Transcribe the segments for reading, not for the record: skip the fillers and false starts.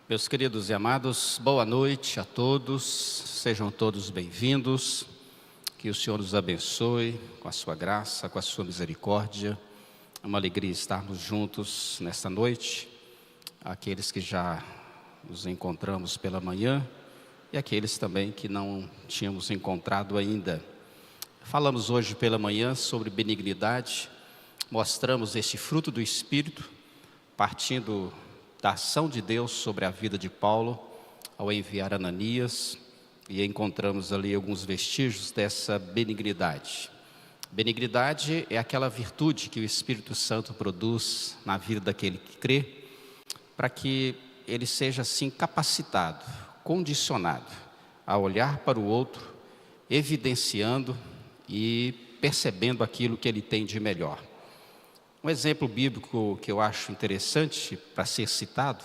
Meus queridos e amados, boa noite a todos, sejam todos bem-vindos, que o Senhor nos abençoe com a sua graça, com a sua misericórdia. É uma alegria estarmos juntos nesta noite, aqueles que já nos encontramos pela manhã e aqueles também que não tínhamos encontrado ainda. Falamos hoje pela manhã sobre benignidade, mostramos este fruto do Espírito, partindo da ação de Deus sobre a vida de Paulo, ao enviar Ananias, e encontramos ali alguns vestígios dessa benignidade. Benignidade é aquela virtude que o Espírito Santo produz na vida daquele que crê, para que ele seja assim capacitado, condicionado a olhar para o outro, evidenciando e percebendo aquilo que ele tem de melhor. Um exemplo bíblico que eu acho interessante para ser citado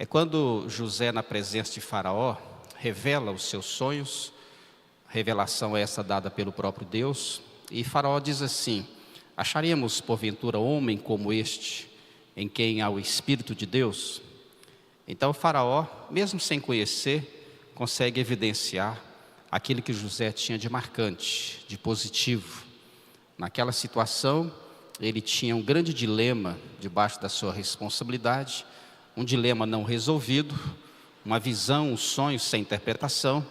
é quando José, na presença de Faraó, revela os seus sonhos, revelação essa dada pelo próprio Deus, e Faraó diz assim: acharemos porventura homem como este, em quem há o Espírito de Deus? Então Faraó, mesmo sem conhecer, consegue evidenciar aquilo que José tinha de marcante, de positivo. Naquela situação, ele tinha um grande dilema debaixo da sua responsabilidade, um dilema não resolvido, uma visão, um sonho sem interpretação,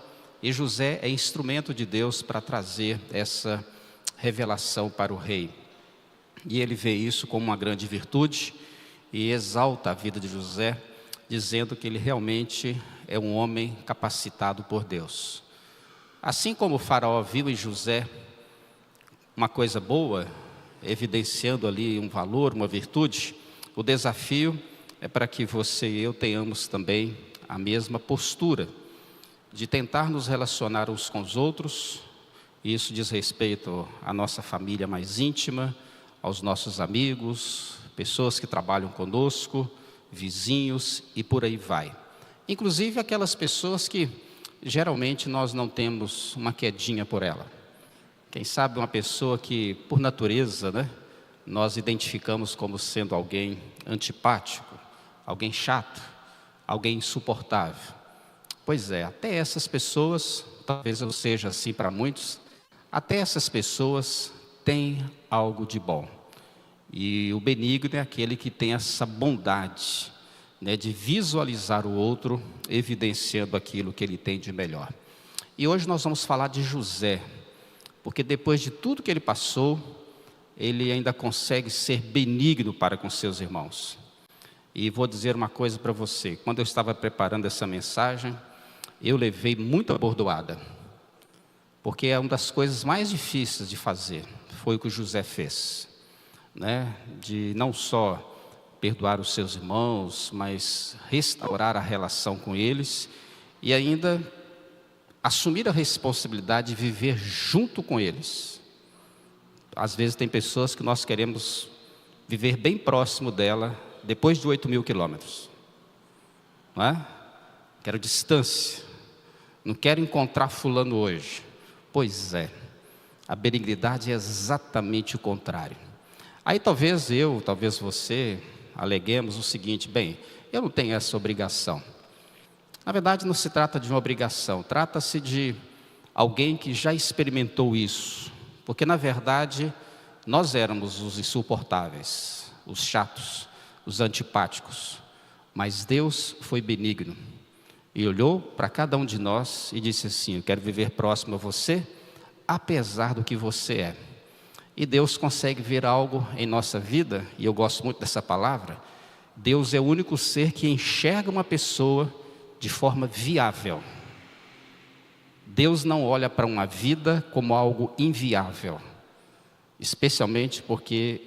e José é instrumento de Deus para trazer essa revelação para o rei. E ele vê isso como uma grande virtude e exalta a vida de José, dizendo que ele realmente é um homem capacitado por Deus. Assim como o Faraó viu em José uma coisa boa, evidenciando ali um valor, uma virtude, o desafio é para que você e eu tenhamos também a mesma postura de tentar nos relacionar uns com os outros. Isso diz respeito à nossa família mais íntima, aos nossos amigos, pessoas que trabalham conosco, vizinhos e por aí vai. Inclusive aquelas pessoas que geralmente nós não temos uma quedinha por ela. Quem sabe uma pessoa que, por natureza, nós identificamos como sendo alguém antipático, alguém chato, alguém insuportável. Pois é, até essas pessoas, talvez eu seja assim para muitos, até essas pessoas têm algo de bom. E o benigno é aquele que tem essa bondade, de visualizar o outro, evidenciando aquilo que ele tem de melhor. E hoje nós vamos falar de José, porque depois de tudo que ele passou, ele ainda consegue ser benigno para com seus irmãos. E vou dizer uma coisa para você: quando eu estava preparando essa mensagem, eu levei muita bordoada, porque é uma das coisas mais difíceis de fazer, foi o que o José fez, de não só perdoar os seus irmãos, mas restaurar a relação com eles, e ainda assumir a responsabilidade de viver junto com eles. Às vezes tem pessoas que nós queremos viver bem próximo dela, depois de 8.000 quilômetros. Não é? Quero distância. Não quero encontrar fulano hoje. Pois é, a benignidade é exatamente o contrário. Aí talvez eu, talvez você, aleguemos o seguinte: bem, eu não tenho essa obrigação. Na verdade, não se trata de uma obrigação, trata-se de alguém que já experimentou isso. Porque, na verdade, nós éramos os insuportáveis, os chatos, os antipáticos. Mas Deus foi benigno e olhou para cada um de nós e disse assim: eu quero viver próximo a você, apesar do que você é. E Deus consegue ver algo em nossa vida, e eu gosto muito dessa palavra. Deus é o único ser que enxerga uma pessoa de forma viável. Deus não olha para uma vida como algo inviável, especialmente porque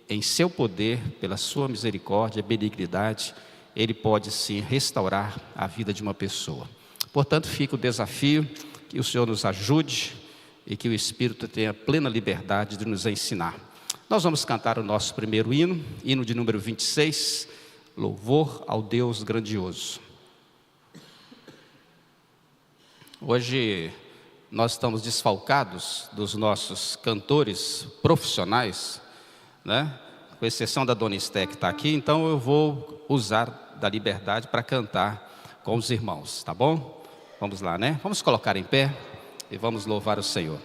em seu poder, pela sua misericórdia, benignidade, Ele pode sim restaurar a vida de uma pessoa. Portanto, fica o desafio, que o Senhor nos ajude e que o Espírito tenha plena liberdade de nos ensinar. Nós vamos cantar o nosso primeiro hino, hino de número 26, Louvor ao Deus Grandioso. Hoje nós estamos desfalcados dos nossos cantores profissionais, com exceção da Dona Esté que está aqui, então eu vou usar da liberdade para cantar com os irmãos, tá bom? Vamos lá, né? Vamos colocar em pé e vamos louvar o Senhor.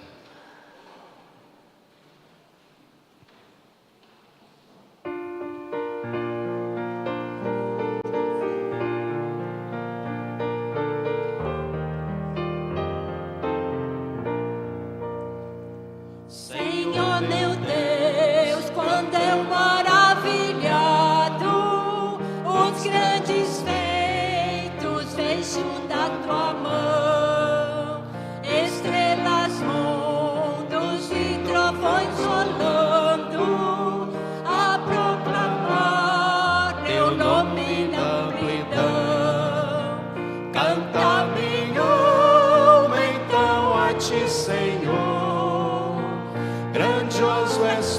Senhor meu Deus, quando eu maravilhado os grandes feitos vejo da tua mão, estrelas, mundos e trovões rolando a proclamar teu nome na amplidão. Canta minha alma então a ti, Senhor. Grandioso és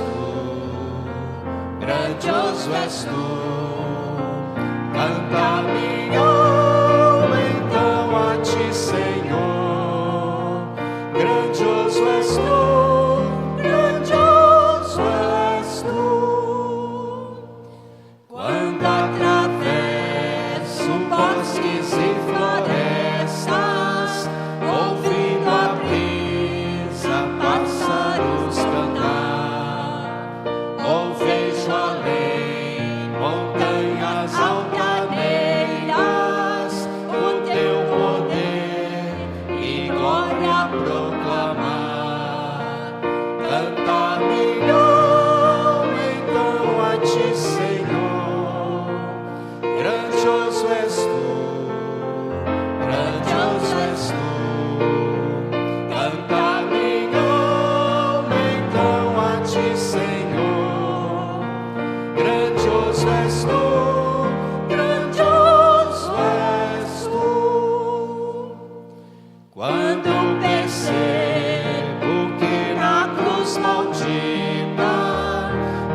tu, canta minha alma então a ti, Senhor. Grandioso és tu. Quando atravesso bosques e florestas, ouvindo a brisa, pássaros cantar, ou vejo além montanhas altaneiras, o teu poder e glória proclamar. Canta minha alma então a ti, Senhor. Grandioso és tu, grandioso és tu. Canta minha alma então a ti, Senhor. Grandioso és tu, grandioso és tu. Quando percebo que na cruz maldita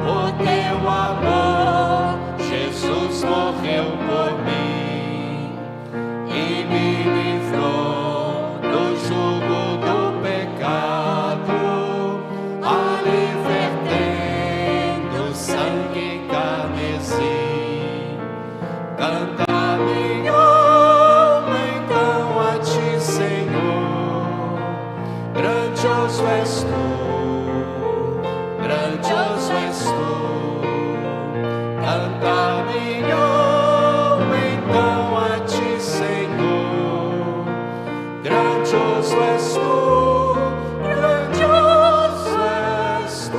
o teu amor, Jesus morreu por mim e me livrou do jugo do pecado, ali vertendo sangue carmesim. Canta minha alma então a ti, Senhor. Grandioso és tu, grandioso és tu. Canta minha alma então a ti, Senhor. Grandioso és tu, grandioso és tu.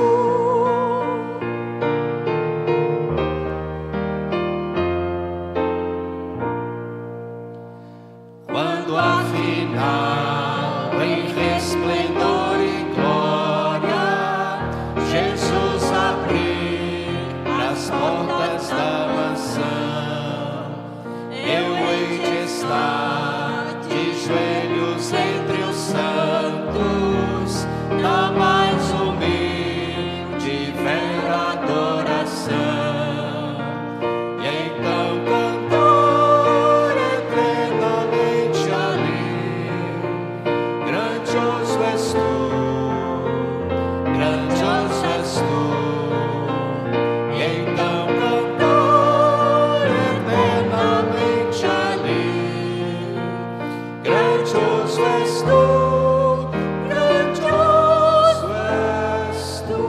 Quando afinal em resplendor e glória Jesus abrir as portas da mansão, eu hei de estar de joelhos entre os santos, na mais humilde e vera adoração. E então cantar eternamente ali. Grandioso és tu, grandioso és tu. E então cantar eternamente ali. Grandioso és tu, grandioso és tu.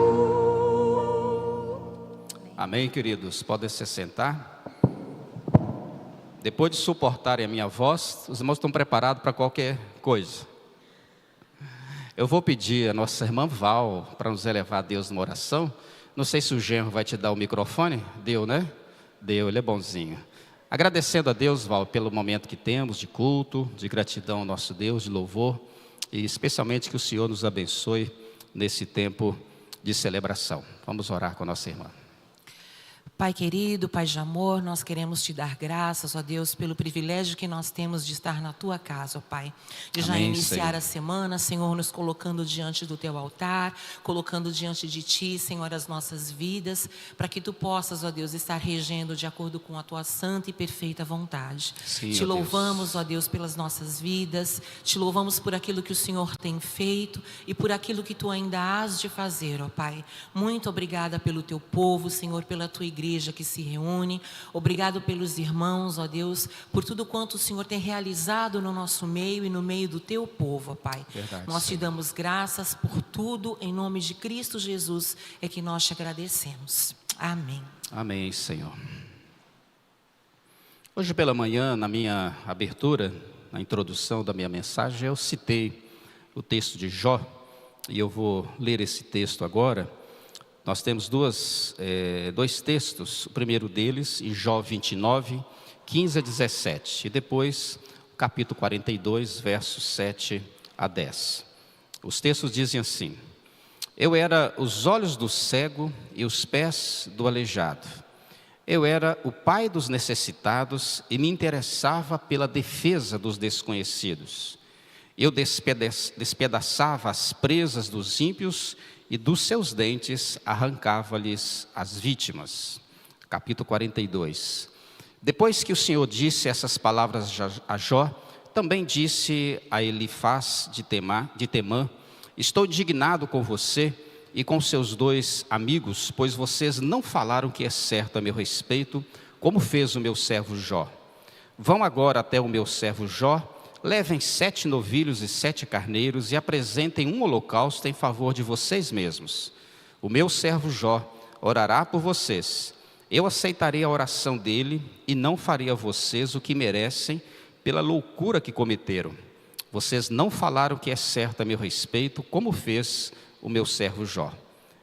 Amém, queridos? Podem se sentar. Depois de suportarem a minha voz, os irmãos estão preparados para qualquer coisa. Eu vou pedir a nossa irmã Val para nos elevar a Deus numa oração. Não sei se o genro vai te dar o microfone. Deu, né? Deu, ele é bonzinho. Agradecendo a Deus, Val, pelo momento que temos de culto, de gratidão ao nosso Deus, de louvor. E especialmente que o Senhor nos abençoe nesse tempo de celebração. Vamos orar com a nossa irmã. Pai querido, Pai de amor, nós queremos te dar graças, ó Deus, pelo privilégio que nós temos de estar na tua casa, ó Pai. De já iniciar Senhor. A semana, Senhor, nos colocando diante do teu altar, colocando diante de ti, Senhor, as nossas vidas, para que tu possas, ó Deus, estar regendo de acordo com a tua santa e perfeita vontade. Sim, te louvamos, ó Deus, pelas nossas vidas, te louvamos por aquilo que o Senhor tem feito e por aquilo que tu ainda hás de fazer, ó Pai. Muito obrigada pelo teu povo, Senhor, pela tua igreja, igreja que se reúne. Obrigado pelos irmãos, ó Deus, por tudo quanto o Senhor tem realizado no nosso meio e no meio do teu povo, ó Pai. Verdade, nós te Senhor. damos graças por tudo, em nome de Cristo Jesus, é que nós te agradecemos. Amém. Amém, Senhor. Hoje pela manhã, na minha abertura, na introdução da minha mensagem, eu citei o texto de Jó, e eu vou ler esse texto agora. Nós temos dois textos, o primeiro deles, em Jó 29, 15 a 17, e depois o capítulo 42, versos 7 a 10. Os textos dizem assim: Eu era os olhos do cego e os pés do aleijado. Eu era o pai dos necessitados e me interessava pela defesa dos desconhecidos. Eu despedaçava as presas dos ímpios e dos seus dentes arrancava-lhes as vítimas. Capítulo 42. Depois que o Senhor disse essas palavras a Jó, também disse a Elifaz de Temã: Estou indignado com você e com seus 2 amigos, pois vocês não falaram o que é certo a meu respeito, como fez o meu servo Jó. Vão agora até o meu servo Jó, levem 7 novilhos e 7 carneiros e apresentem um holocausto em favor de vocês mesmos. O meu servo Jó orará por vocês. Eu aceitarei a oração dele e não farei a vocês o que merecem pela loucura que cometeram. Vocês não falaram o que é certo a meu respeito, como fez o meu servo Jó.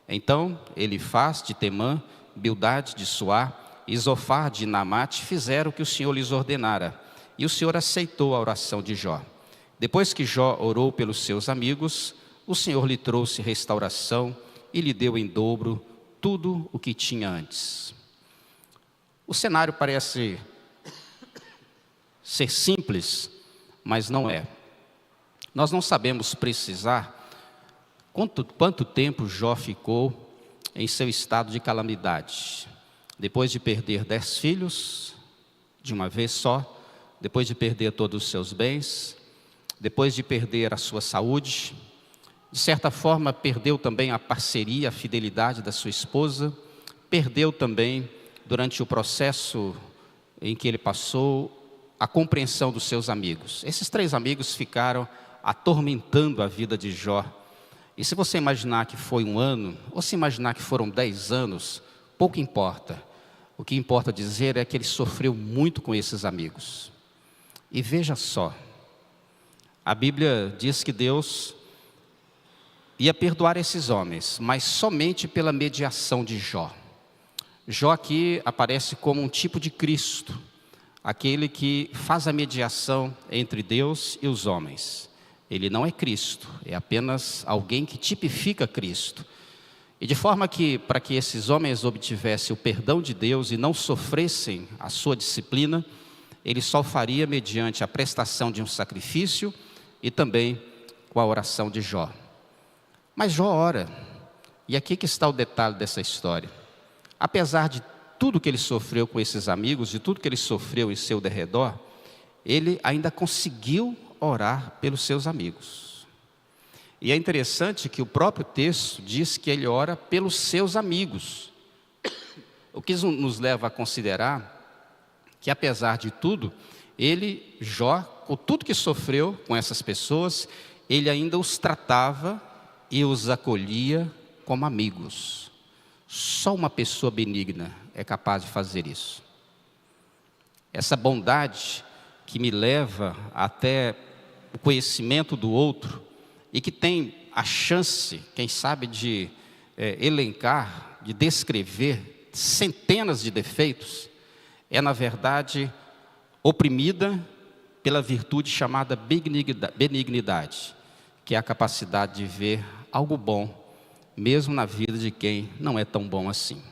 Então Elifaz de Temã, Bildade de Suá e Zofar de Naamate fizeram o que o Senhor lhes ordenara, e o Senhor aceitou a oração de Jó. Depois que Jó orou pelos seus amigos, o Senhor lhe trouxe restauração e lhe deu em dobro tudo o que tinha antes. O cenário parece ser simples, mas não é. Nós não sabemos precisar quanto tempo Jó ficou em seu estado de calamidade. Depois de perder 10 filhos, de uma vez só, depois de perder todos os seus bens, depois de perder a sua saúde, de certa forma perdeu também a parceria, a fidelidade da sua esposa, perdeu também, durante o processo em que ele passou, a compreensão dos seus amigos. Esses 3 amigos ficaram atormentando a vida de Jó. E se você imaginar que foi 1 ano, ou se imaginar que foram 10 anos, pouco importa. O que importa dizer é que ele sofreu muito com esses amigos. E veja só, a Bíblia diz que Deus ia perdoar esses homens, mas somente pela mediação de Jó. Jó aqui aparece como um tipo de Cristo, aquele que faz a mediação entre Deus e os homens. Ele não é Cristo, é apenas alguém que tipifica Cristo. E de forma que, para que esses homens obtivessem o perdão de Deus e não sofressem a sua disciplina, ele só faria mediante a prestação de um sacrifício e também com a oração de Jó. Mas Jó ora, e aqui que está o detalhe dessa história. Apesar de tudo que ele sofreu com esses amigos, de tudo que ele sofreu em seu derredor, ele ainda conseguiu orar pelos seus amigos. E é interessante que o próprio texto diz que ele ora pelos seus amigos. O que nos leva a considerar que, apesar de tudo, Jó, com tudo que sofreu com essas pessoas, ele ainda os tratava e os acolhia como amigos. Só uma pessoa benigna é capaz de fazer isso. Essa bondade que me leva até o conhecimento do outro e que tem a chance, quem sabe, de elencar, de descrever centenas de defeitos, é na verdade oprimida pela virtude chamada benignidade, que é a capacidade de ver algo bom, mesmo na vida de quem não é tão bom assim.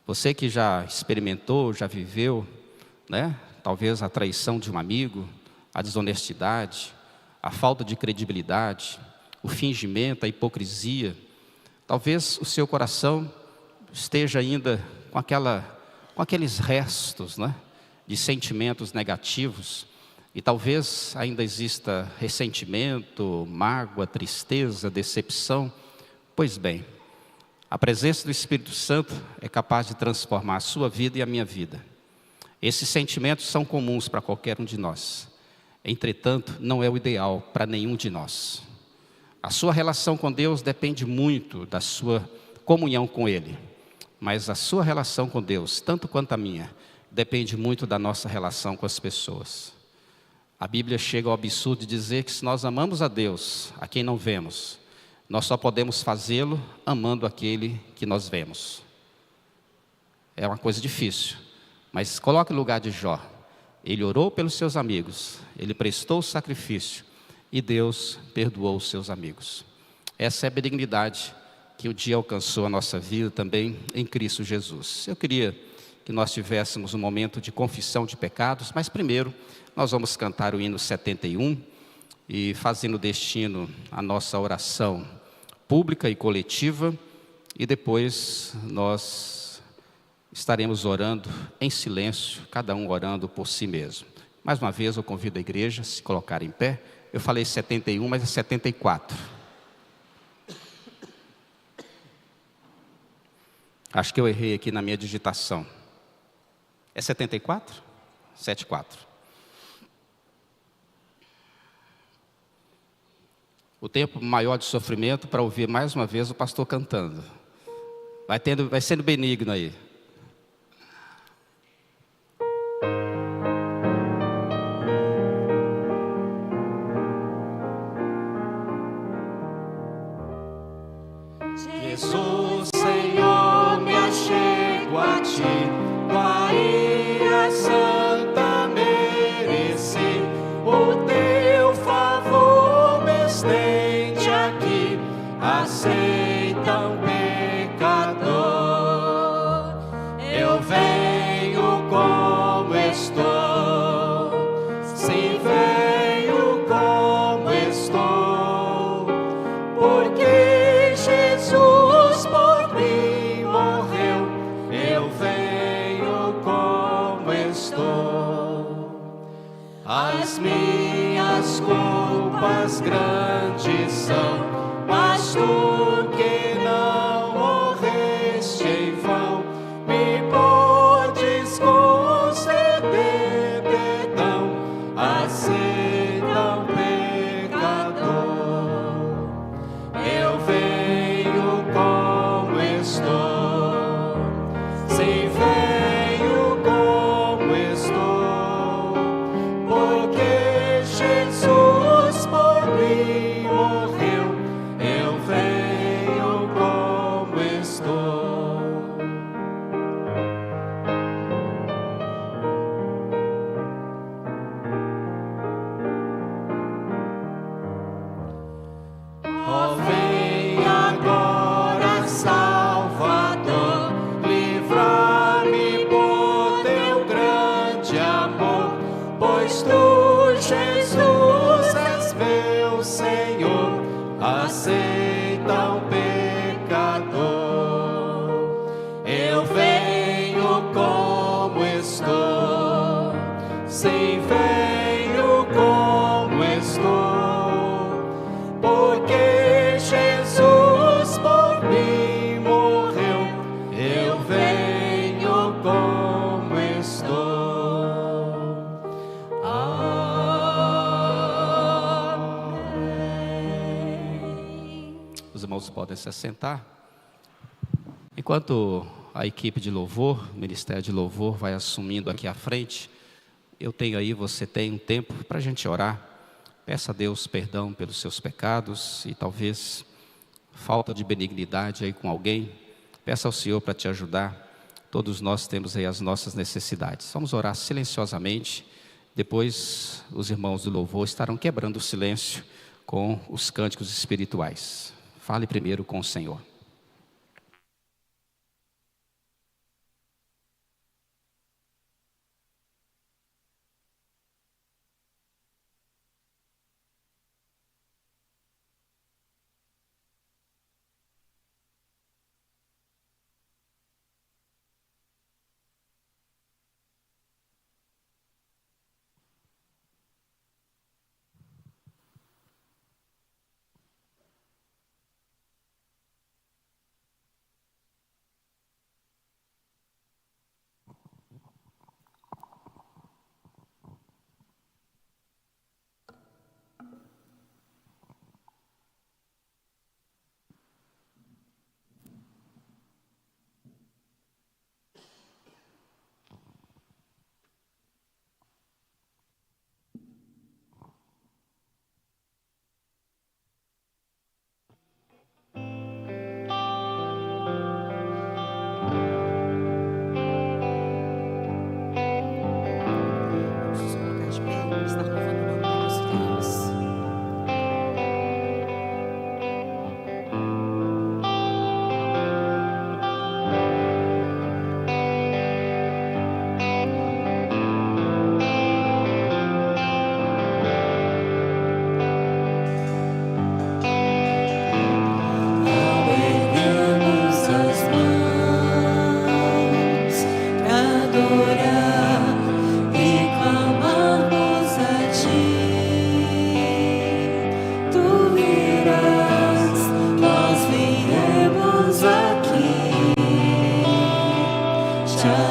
Você que já experimentou, já viveu, né? Talvez a traição de um amigo, a desonestidade, a falta de credibilidade, o fingimento, a hipocrisia. Talvez o seu coração esteja ainda com aqueles restos, né, de sentimentos negativos. E talvez ainda exista ressentimento, mágoa, tristeza, decepção. Pois bem, A presença do Espírito Santo é capaz de transformar a sua vida e a minha vida. Esses sentimentos são comuns para qualquer um de nós. Entretanto, não é o ideal para nenhum de nós. A sua relação com Deus depende muito da sua comunhão com Ele. Mas a sua relação com Deus, tanto quanto a minha, depende muito da nossa relação com as pessoas. A Bíblia chega ao absurdo de dizer que se nós amamos a Deus, a quem não vemos, nós só podemos fazê-lo amando aquele que nós vemos. É uma coisa difícil, mas coloque no lugar de Jó. Ele orou pelos seus amigos, ele prestou o sacrifício e Deus perdoou os seus amigos. Essa é a benignidade que um dia alcançou a nossa vida também em Cristo Jesus. Eu queria que nós tivéssemos um momento de confissão de pecados, mas primeiro nós vamos cantar o hino 71 e fazendo deste hino a nossa oração pública e coletiva, e depois nós estaremos orando em silêncio, cada um orando por si mesmo. Mais uma vez eu convido a igreja a se colocar em pé. Eu falei 71, mas é 74. Acho que eu errei aqui na minha digitação. É 74? 74. O tempo maior de sofrimento para ouvir mais uma vez o pastor cantando. Vai sendo benigno aí. Jesus, Senhor, me achego a ti, tua ira santa mereci, o teu favor me estende aqui, aceita um pecador. Eu venho como estou, sim, venho como estou, porque Jesus por mim morreu, eu venho como estou. As minhas culpas grandes são, mas tu que não morreste em vão, me podes conceder perdão, aceita um pecador. Eu venho como estou, sim, venho como estou, porque Jesus por mim morreu, eu venho como estou. Ó, vem agora, Salvador, livrar-me por teu grande amor, pois tu, Jesus, és meu Senhor, aceita um pecador. Eu venho como estou, sim, venho como estou, porque Jesus por mim morreu, eu venho como estou. Amém. Os irmãos podem se assentar. Enquanto a equipe de louvor, o Ministério de Louvor vai assumindo aqui à frente, você tem um tempo para a gente orar. Peça a Deus perdão pelos seus pecados e talvez falta de benignidade aí com alguém. Peça ao Senhor para te ajudar. Todos nós temos aí as nossas necessidades. Vamos orar silenciosamente. Depois os irmãos do louvor estarão quebrando o silêncio com os cânticos espirituais. Fale primeiro com o Senhor.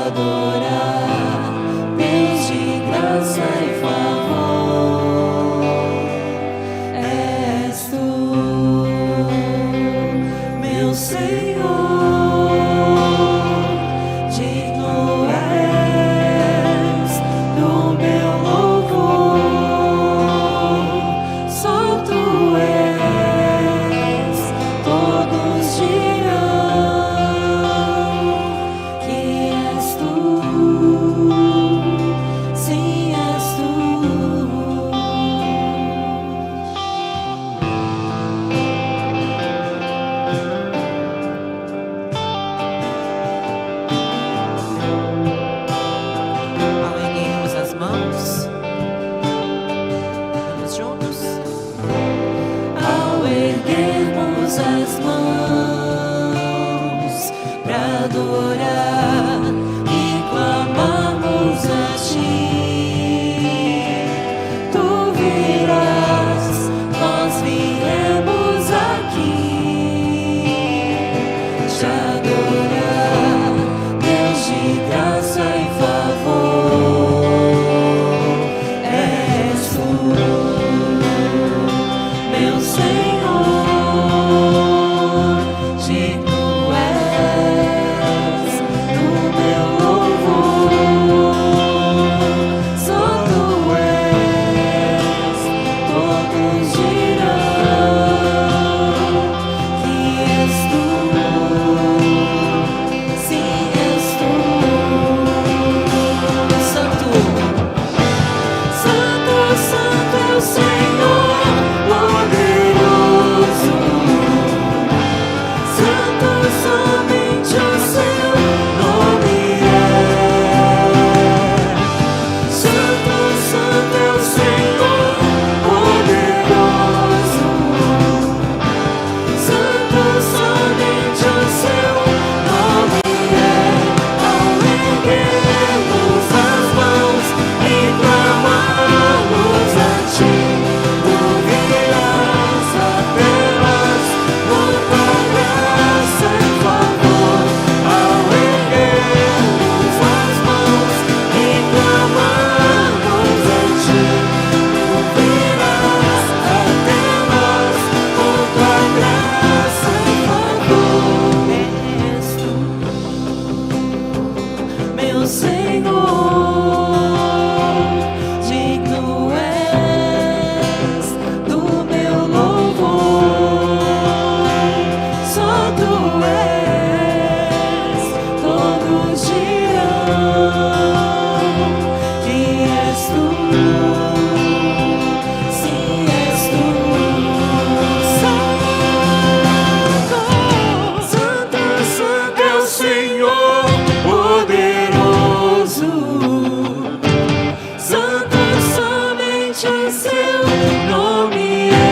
adorar, Deus de graça e favor. És tu, meu Senhor, digno és do meu louvor. Só tu és, todos dirão que és tu, sim, és tu. Ao erguermos as mãos, vamos juntos. Ao erguermos as mãos pra adorar e clamarmos a ti, tu virás, nós viemos aqui te adorar, Deus de graça e favor. És tu, meu Senhor, digno és do meu louvor. Só tu és, todos dirão que és tu, sim, és tu. Santo, Santo, Santo é o Senhor poderoso. Santo, somente o seu nome é. Santo, Santo é o Senhor poderoso. Santo, somente o seu nome é. Ao erguermos as mãos e clamarmos a ti, tu virás até nós por tua graça e favor. Ao erguermos as mãos e clamarmos a ti, tu virás até nós por tua graça e favor. És tu, meu Senhor, digno és do meu louvor. Só tu és, todos dirão que és tu, sim, és tu. Santo, Santo, Santo é o Senhor poderoso. Santo, somente o seu nome é.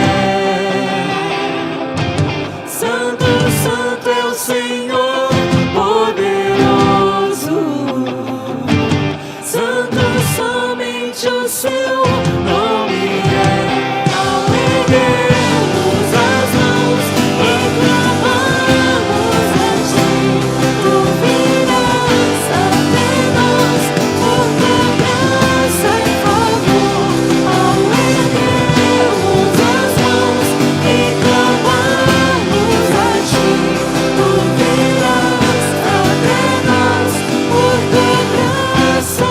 Santo, Santo é o Senhor poderoso. Santo, somente o seu nome é. Ao erguermos as mãos e clamarmos a ti, tu virás até nós por tua graça e favor. Ao erguermos as mãos e clamarmos a ti, tu virás até nós por tua graça.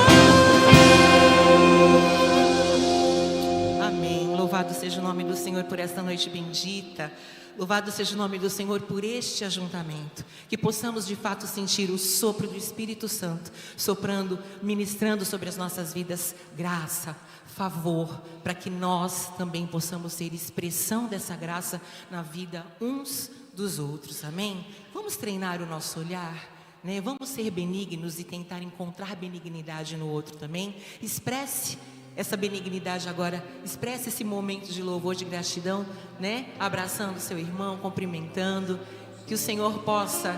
Amém. Louvado seja o nome do Senhor por esta noite bendita. Louvado seja o nome do Senhor por este ajuntamento. Que possamos de fato sentir o sopro do Espírito Santo, soprando, ministrando sobre as nossas vidas graça, favor, para que nós também possamos ser expressão dessa graça na vida uns dos outros. Amém? Vamos treinar o nosso olhar, né? Vamos ser benignos e tentar encontrar benignidade no outro também. Expresse essa benignidade agora, expresse esse momento de louvor, de gratidão, né? Abraçando seu irmão, cumprimentando, que o Senhor possa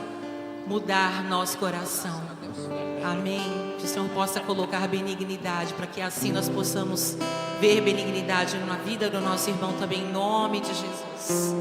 mudar nosso coração. Amém. Que o Senhor possa colocar benignidade, para que assim nós possamos ver benignidade na vida do nosso irmão também, em nome de Jesus.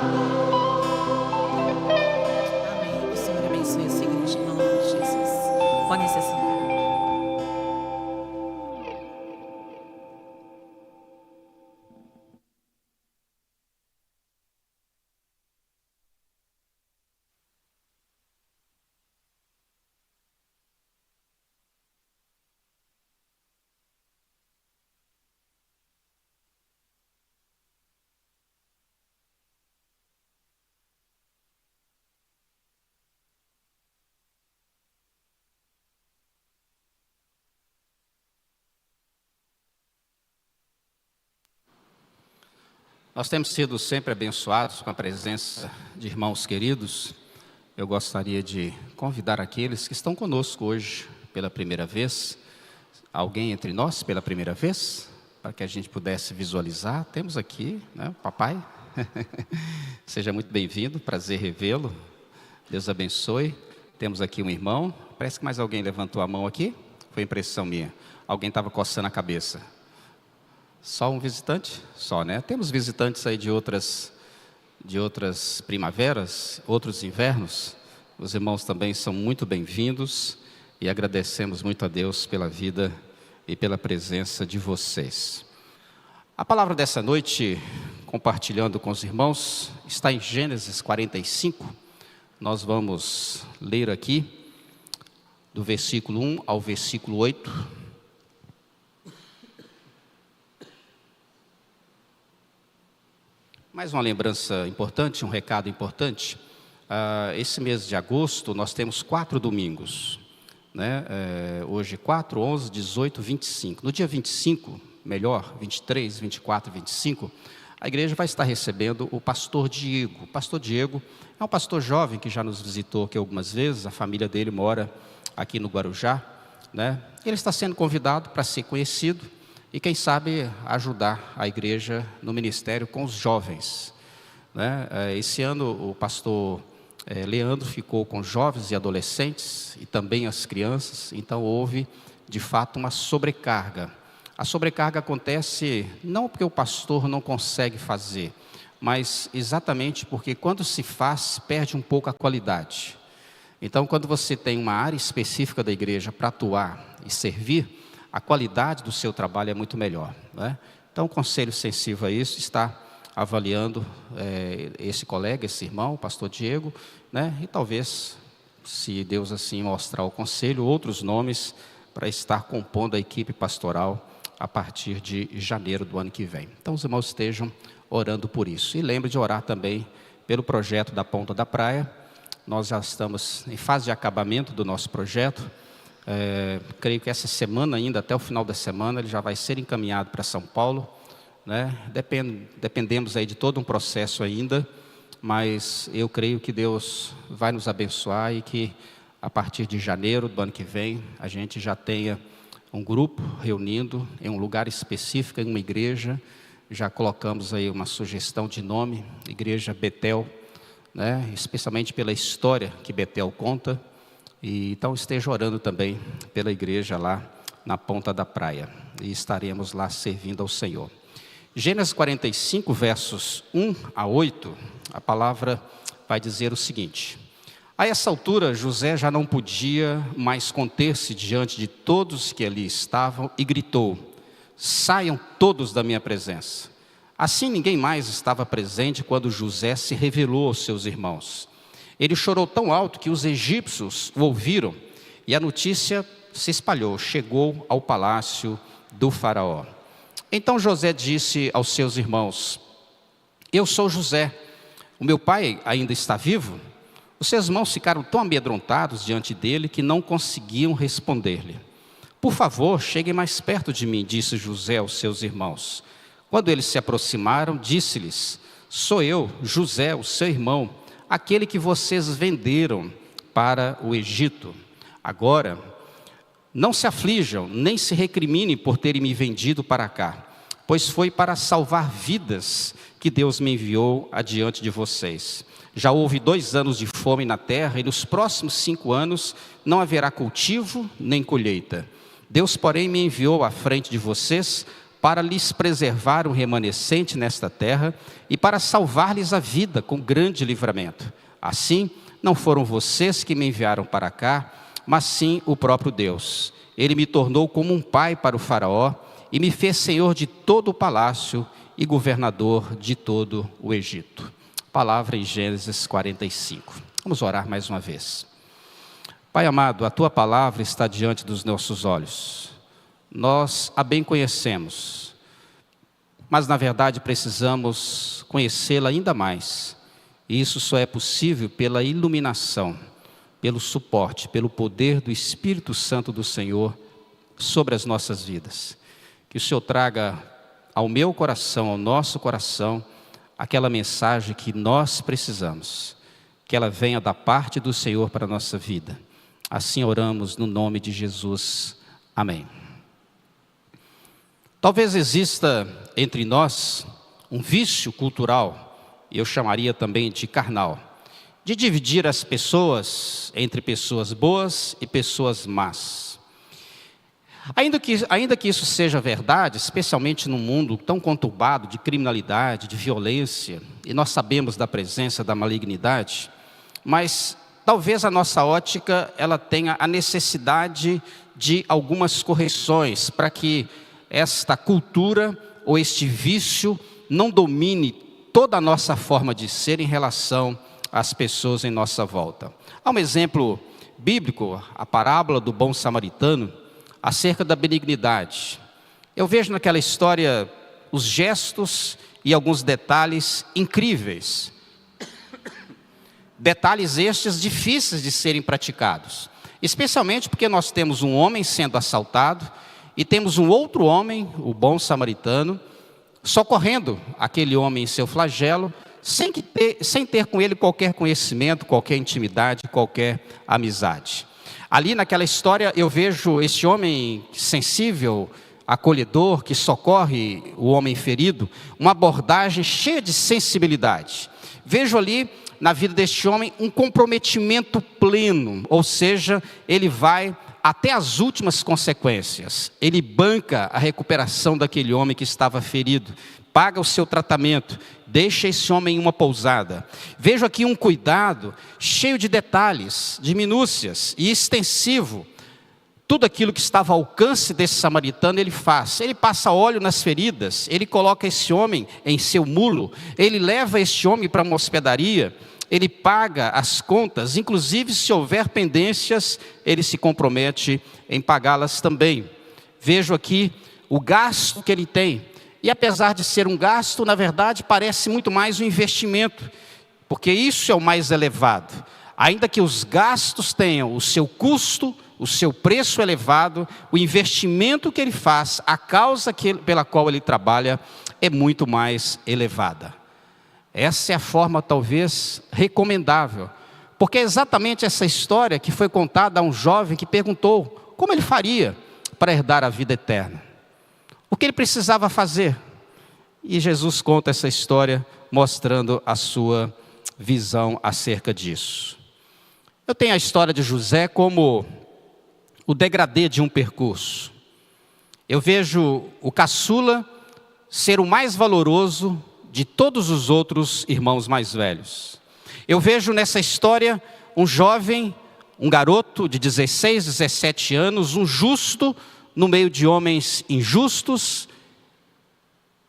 Amém. O Senhor abençoe essa igreja em nome de Jesus. Podem se assentar. Nós temos sido sempre abençoados com a presença de irmãos queridos. Eu gostaria de convidar aqueles que estão conosco hoje pela primeira vez, alguém entre nós pela primeira vez, para que a gente pudesse visualizar. Temos aqui, né, o papai. Seja muito bem-vindo, prazer revê-lo. Deus abençoe. Temos aqui um irmão. Parece que mais alguém levantou a mão aqui. Foi impressão minha. Alguém estava coçando a cabeça. Só um visitante? Só, né? Temos visitantes aí de outras primaveras, outros invernos. Os irmãos também são muito bem-vindos e agradecemos muito a Deus pela vida e pela presença de vocês. A palavra dessa noite, compartilhando com os irmãos, está em Gênesis 45. Nós vamos ler aqui do versículo 1 ao versículo 8. Mais uma lembrança importante, um recado importante. Esse mês de agosto nós temos 4 domingos, né? Hoje 4, 11, 18, 25. No dia 25, melhor, 23, 24, 25, a igreja vai estar recebendo o pastor Diego. O pastor Diego é um pastor jovem que já nos visitou aqui algumas vezes. A família dele mora aqui no Guarujá, né? Ele está sendo convidado para ser conhecido e quem sabe ajudar a igreja no ministério com os jovens, né? Esse ano o pastor Leandro ficou com jovens e adolescentes e também as crianças, então houve de fato uma sobrecarga. A sobrecarga acontece não porque o pastor não consegue fazer, mas exatamente porque quando se faz, perde um pouco a qualidade. Então quando você tem uma área específica da igreja para atuar e servir, a qualidade do seu trabalho é muito melhor, né? Então o conselho sensível a isso está avaliando esse colega, esse irmão, o pastor Diego, né? E talvez, se Deus assim mostrar ao conselho, outros nomes para estar compondo a equipe pastoral a partir de janeiro do ano que vem. Então os irmãos estejam orando por isso. E lembre de orar também pelo projeto da Ponta da Praia. Nós já estamos em fase de acabamento do nosso projeto. Creio que essa semana ainda, até o final da semana, ele já vai ser encaminhado para São Paulo, né? Dependemos aí de todo um processo ainda, mas eu creio que Deus vai nos abençoar e que a partir de janeiro do ano que vem, a gente já tenha um grupo reunindo em um lugar específico, em uma igreja. Já colocamos aí uma sugestão de nome, Igreja Betel, né? Especialmente pela história que Betel conta. E então esteja orando também pela igreja lá na Ponta da Praia. E estaremos lá servindo ao Senhor. Gênesis 45, versos 1 a 8, a palavra vai dizer o seguinte: a essa altura José já não podia mais conter-se diante de todos que ali estavam e gritou: saiam todos da minha presença. Assim ninguém mais estava presente quando José se revelou aos seus irmãos. Ele chorou tão alto que os egípcios o ouviram e a notícia se espalhou, chegou ao palácio do faraó. Então José disse aos seus irmãos: eu sou José, o meu pai ainda está vivo? Os seus irmãos ficaram tão amedrontados diante dele que não conseguiam responder-lhe. Por favor, cheguem mais perto de mim, disse José aos seus irmãos. Quando eles se aproximaram, disse-lhes: sou eu, José, o seu irmão, aquele que vocês venderam para o Egito. Agora, não se aflijam, nem se recriminem por terem me vendido para cá, pois foi para salvar vidas que Deus me enviou adiante de vocês. Já houve 2 anos de fome na terra, e nos próximos 5 anos não haverá cultivo nem colheita. Deus, porém, me enviou à frente de vocês para lhes preservar um remanescente nesta terra e para salvar-lhes a vida com grande livramento. Assim, não foram vocês que me enviaram para cá, mas sim o próprio Deus. Ele me tornou como um pai para o faraó e me fez senhor de todo o palácio e governador de todo o Egito. Palavra em Gênesis 45. Vamos orar mais uma vez. Pai amado, a Tua palavra está diante dos nossos olhos. Nós a bem conhecemos, mas na verdade precisamos conhecê-la ainda mais. E isso só é possível pela iluminação, pelo suporte, pelo poder do Espírito Santo do Senhor sobre as nossas vidas. Que o Senhor traga ao meu coração, ao nosso coração, aquela mensagem que nós precisamos. Que ela venha da parte do Senhor para a nossa vida. Assim oramos no nome de Jesus. Amém. Talvez exista entre nós um vício cultural, e eu chamaria também de carnal, de dividir as pessoas entre pessoas boas e pessoas más. Ainda que isso seja verdade, especialmente num mundo tão conturbado de criminalidade, de violência, e nós sabemos da presença da malignidade, mas talvez a nossa ótica ela tenha a necessidade de algumas correções para que esta cultura ou este vício não domine toda a nossa forma de ser em relação às pessoas em nossa volta. Há um exemplo bíblico, a parábola do bom samaritano, acerca da benignidade. Eu vejo naquela história os gestos e alguns detalhes incríveis. Detalhes estes difíceis de serem praticados, especialmente porque nós temos um homem sendo assaltado e temos um outro homem, o bom samaritano, socorrendo aquele homem em seu flagelo, sem ter com ele qualquer conhecimento, qualquer intimidade, qualquer amizade. Ali naquela história eu vejo esse homem sensível, acolhedor, que socorre o homem ferido, uma abordagem cheia de sensibilidade. Vejo ali na vida deste homem um comprometimento pleno, ou seja, ele vai até as últimas consequências. Ele banca a recuperação daquele homem que estava ferido, paga o seu tratamento, deixa esse homem em uma pousada. Vejo aqui um cuidado cheio de detalhes, de minúcias e extensivo. Tudo aquilo que estava ao alcance desse samaritano ele faz. Ele passa óleo nas feridas, ele coloca esse homem em seu mulo, ele leva este homem para uma hospedaria, ele paga as contas, inclusive se houver pendências, ele se compromete em pagá-las também. Vejo aqui o gasto que ele tem, e apesar de ser um gasto, na verdade parece muito mais um investimento, porque isso é o mais elevado. Ainda que os gastos tenham o seu custo, o seu preço elevado, o investimento que ele faz, a causa pela qual ele trabalha é muito mais elevada. Essa é a forma talvez recomendável, porque é exatamente essa história que foi contada a um jovem que perguntou como ele faria para herdar a vida eterna. O que ele precisava fazer? E Jesus conta essa história mostrando a sua visão acerca disso. Eu tenho a história de José como o degradê de um percurso. Eu vejo o caçula ser o mais valoroso de todos os outros irmãos mais velhos. Eu vejo nessa história um jovem, um garoto de 16, 17 anos, um justo no meio de homens injustos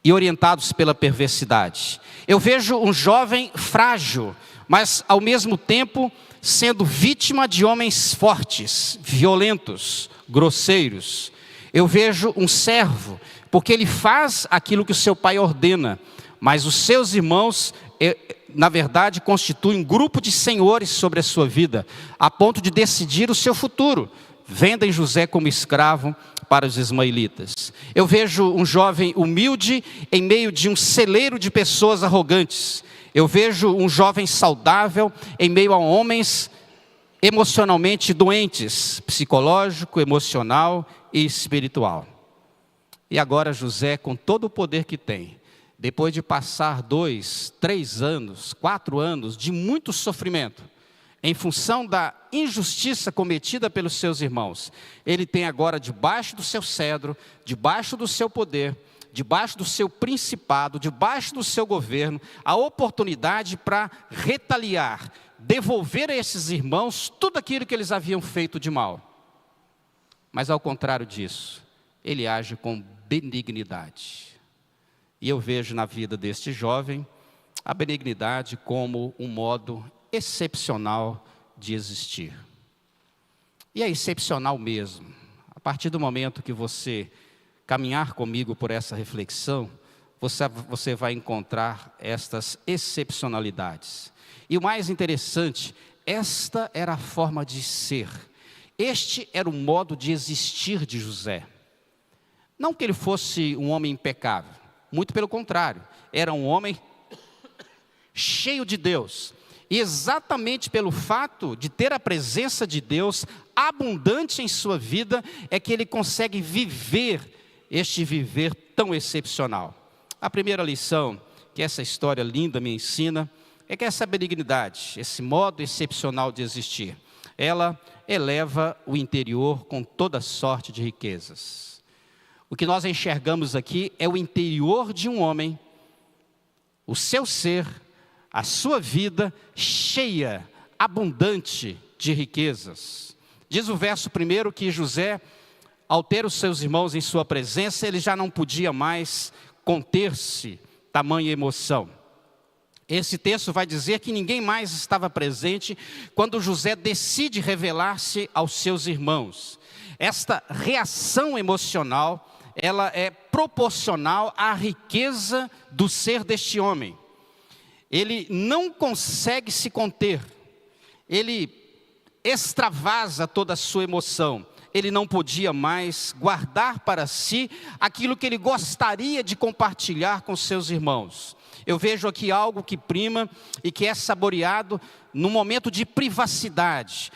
e orientados pela perversidade. Eu vejo um jovem frágil, mas ao mesmo tempo sendo vítima de homens fortes, violentos, grosseiros. Eu vejo um servo, porque ele faz aquilo que o seu pai ordena, mas os seus irmãos, na verdade, constituem um grupo de senhores sobre a sua vida, a ponto de decidir o seu futuro. Vendem José como escravo para os ismaelitas. Eu vejo um jovem humilde em meio de um celeiro de pessoas arrogantes. Eu vejo um jovem saudável em meio a homens emocionalmente doentes, psicológico, emocional e espiritual. E agora José, com todo o poder que tem, depois de passar 2, 3 anos, 4 anos de muito sofrimento, em função da injustiça cometida pelos seus irmãos, ele tem agora debaixo do seu cedro, debaixo do seu poder, debaixo do seu principado, debaixo do seu governo, a oportunidade para retaliar, devolver a esses irmãos tudo aquilo que eles haviam feito de mal. Mas ao contrário disso, ele age com benignidade. E eu vejo na vida deste jovem a benignidade como um modo excepcional de existir. E é excepcional mesmo. A partir do momento que você caminhar comigo por essa reflexão, você vai encontrar estas excepcionalidades. E o mais interessante, esta era a forma de ser. Este era o modo de existir de José. Não que ele fosse um homem impecável, muito pelo contrário, era um homem cheio de Deus. E exatamente pelo fato de ter a presença de Deus abundante em sua vida, é que ele consegue viver este viver tão excepcional. A primeira lição que essa história linda me ensina é que essa benignidade, esse modo excepcional de existir, ela eleva o interior com toda sorte de riquezas. O que nós enxergamos aqui é o interior de um homem, o seu ser, a sua vida cheia, abundante de riquezas. Diz o verso primeiro que José, ao ter os seus irmãos em sua presença, ele já não podia mais conter-se, tamanha emoção. Esse texto vai dizer que ninguém mais estava presente quando José decide revelar-se aos seus irmãos. Esta reação emocional, ela é proporcional à riqueza do ser deste homem. Ele não consegue se conter, ele extravasa toda a sua emoção. Ele não podia mais guardar para si aquilo que ele gostaria de compartilhar com seus irmãos. Eu vejo aqui algo que prima e que é saboreado no momento de privacidade,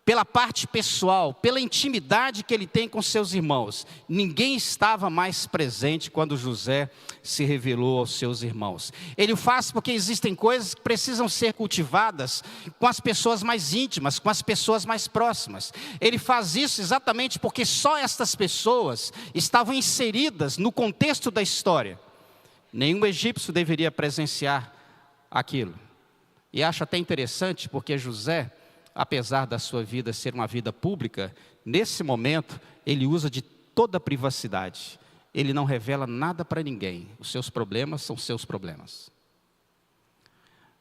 pela parte pessoal, pela intimidade que ele tem com seus irmãos. Ninguém estava mais presente quando José se revelou aos seus irmãos. Ele o faz porque existem coisas que precisam ser cultivadas com as pessoas mais íntimas, com as pessoas mais próximas. Ele faz isso exatamente porque só estas pessoas estavam inseridas no contexto da história. Nenhum egípcio deveria presenciar aquilo. E acho até interessante porque José, apesar da sua vida ser uma vida pública, nesse momento ele usa de toda a privacidade. Ele não revela nada para ninguém. Os seus problemas são seus problemas.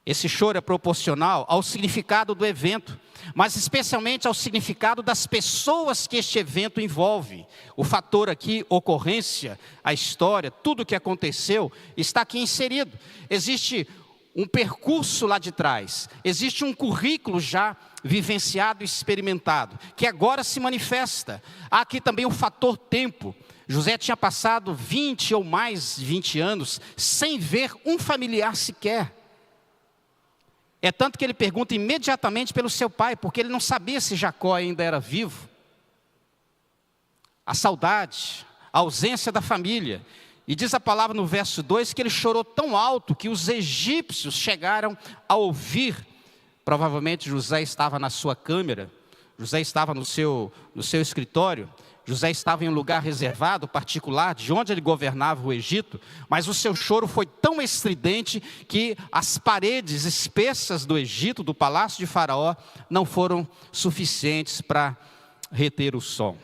Esse choro é proporcional ao significado do evento, mas especialmente ao significado das pessoas que este evento envolve. O fator aqui, ocorrência, a história, tudo o que aconteceu, está aqui inserido. Existe um percurso lá de trás, existe um currículo já vivenciado e experimentado, que agora se manifesta. Há aqui também o fator tempo. José tinha passado 20 ou mais de 20 anos sem ver um familiar sequer. É tanto que ele pergunta imediatamente pelo seu pai, porque ele não sabia se Jacó ainda era vivo. A saudade, a ausência da família. E diz a palavra no verso 2 que ele chorou tão alto que os egípcios chegaram a ouvir. Provavelmente José estava na sua câmara, José estava no seu escritório, José estava em um lugar reservado, particular, de onde ele governava o Egito, mas o seu choro foi tão estridente que as paredes espessas do Egito, do palácio de Faraó, não foram suficientes para reter o som.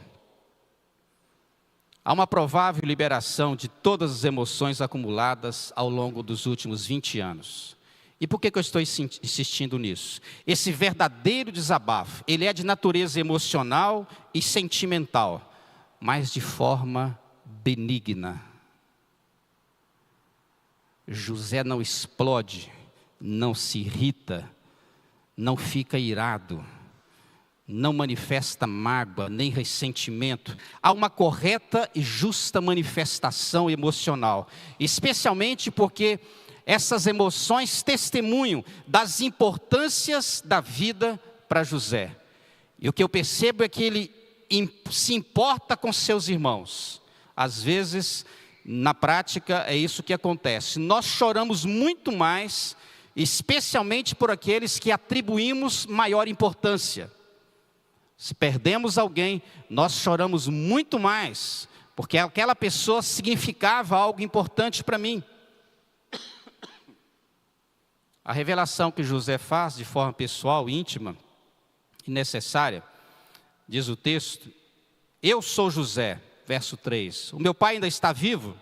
Há uma provável liberação de todas as emoções acumuladas ao longo dos últimos 20 anos. E por que eu estou insistindo nisso? Esse verdadeiro desabafo, ele é de natureza emocional e sentimental, mas de forma benigna. José não explode, não se irrita, não fica irado, não manifesta mágoa, nem ressentimento. Há uma correta e justa manifestação emocional, especialmente porque essas emoções testemunham das importâncias da vida para José. E o que eu percebo é que ele se importa com seus irmãos. Às vezes, na prática, é isso que acontece. Nós choramos muito mais, especialmente por aqueles que atribuímos maior importância. Se perdemos alguém, nós choramos muito mais porque aquela pessoa significava algo importante para mim. A revelação que José faz de forma pessoal, íntima e necessária, diz o texto: eu sou José, verso 3, o meu pai ainda está vivo.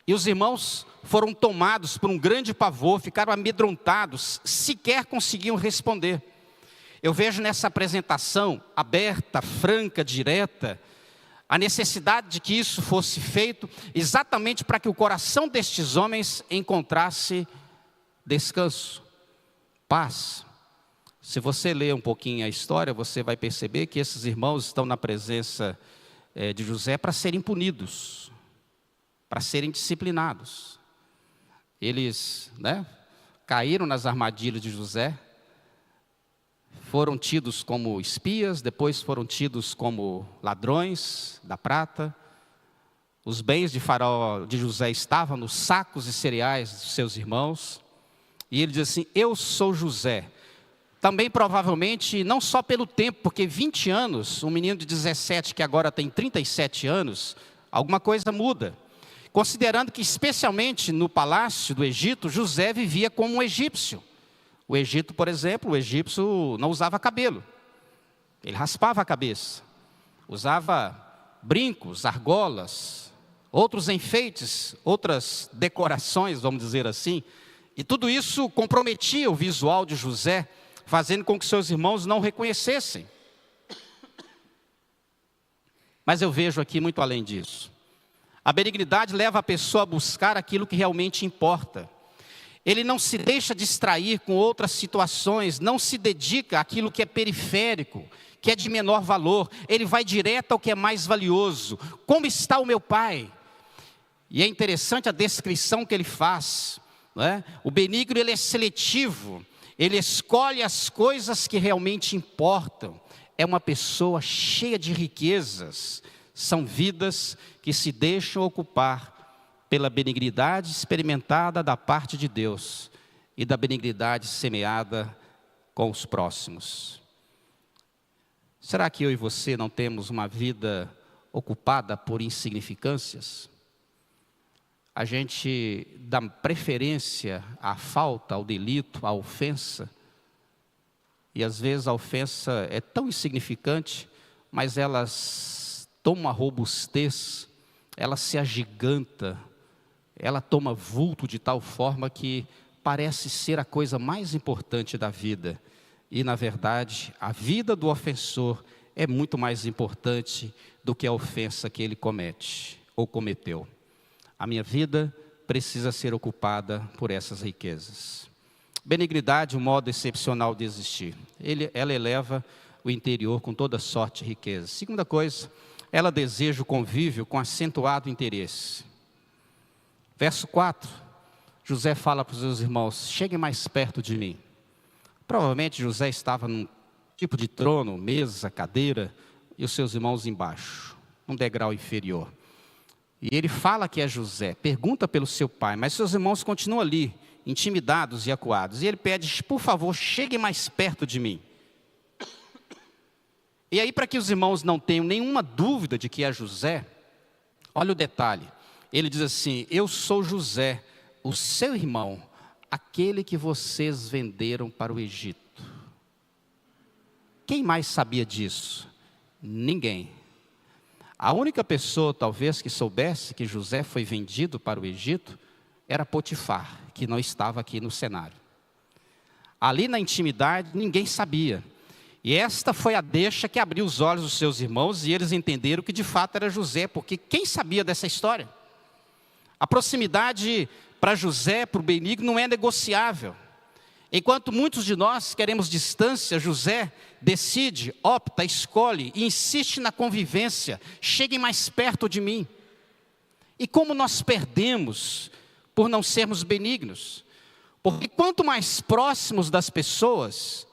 E os irmãos foram tomados por um grande pavor, ficaram amedrontados, sequer conseguiam responder. Eu vejo nessa apresentação aberta, franca, direta, a necessidade de que isso fosse feito exatamente para que o coração destes homens encontrasse descanso, paz. Se você ler um pouquinho a história, você vai perceber que esses irmãos estão na presença de José para serem punidos, para serem disciplinados. Eles, caíram nas armadilhas de José, foram tidos como espias, depois foram tidos como ladrões da prata. Os bens de Faraó, de José, estavam nos sacos de cereais dos seus irmãos. E ele diz assim: eu sou José. Também provavelmente, não só pelo tempo, porque 20 anos, um menino de 17 que agora tem 37 anos, alguma coisa muda. Considerando que especialmente no palácio do Egito, José vivia como um egípcio. O Egito, por exemplo, o egípcio não usava cabelo. Ele raspava a cabeça. Usava brincos, argolas, outros enfeites, outras decorações, vamos dizer assim. E tudo isso comprometia o visual de José, fazendo com que seus irmãos não o reconhecessem. Mas eu vejo aqui muito além disso. A benignidade leva a pessoa a buscar aquilo que realmente importa. Ele não se deixa distrair com outras situações, não se dedica àquilo que é periférico, que é de menor valor. Ele vai direto ao que é mais valioso. Como está o meu pai? E é interessante a descrição que ele faz. O benigno, ele é seletivo. Ele escolhe as coisas que realmente importam. É uma pessoa cheia de riquezas. São vidas que se deixam ocupar pela benignidade experimentada da parte de Deus e da benignidade semeada com os próximos. Será que eu e você não temos uma vida ocupada por insignificâncias? A gente dá preferência à falta, ao delito, à ofensa. E às vezes a ofensa é tão insignificante, mas elas toma uma robustez, ela se agiganta, ela toma vulto de tal forma que parece ser a coisa mais importante da vida. E na verdade, a vida do ofensor é muito mais importante do que a ofensa que ele comete ou cometeu. A minha vida precisa ser ocupada por essas riquezas. Benignidade, um modo excepcional de existir. Ela eleva o interior com toda sorte de riqueza. Segunda coisa, ela deseja o convívio com acentuado interesse. Verso 4, José fala para os seus irmãos: cheguem mais perto de mim. Provavelmente José estava num tipo de trono, mesa, cadeira, e os seus irmãos embaixo, um degrau inferior. E ele fala que é José, pergunta pelo seu pai, mas seus irmãos continuam ali, intimidados e acuados. E ele pede: por favor, cheguem mais perto de mim. E aí, para que os irmãos não tenham nenhuma dúvida de que é José, olha o detalhe. Ele diz assim: eu sou José, o seu irmão, aquele que vocês venderam para o Egito. Quem mais sabia disso? Ninguém. A única pessoa, talvez, que soubesse que José foi vendido para o Egito, era Potifar, que não estava aqui no cenário. Ali na intimidade, ninguém sabia. E esta foi a deixa que abriu os olhos dos seus irmãos, e eles entenderam que de fato era José, porque quem sabia dessa história? A proximidade para José, para o benigno, não é negociável. Enquanto muitos de nós queremos distância, José decide, opta, escolhe e insiste na convivência. Cheguem mais perto de mim. E como nós perdemos por não sermos benignos? Porque quanto mais próximos das pessoas,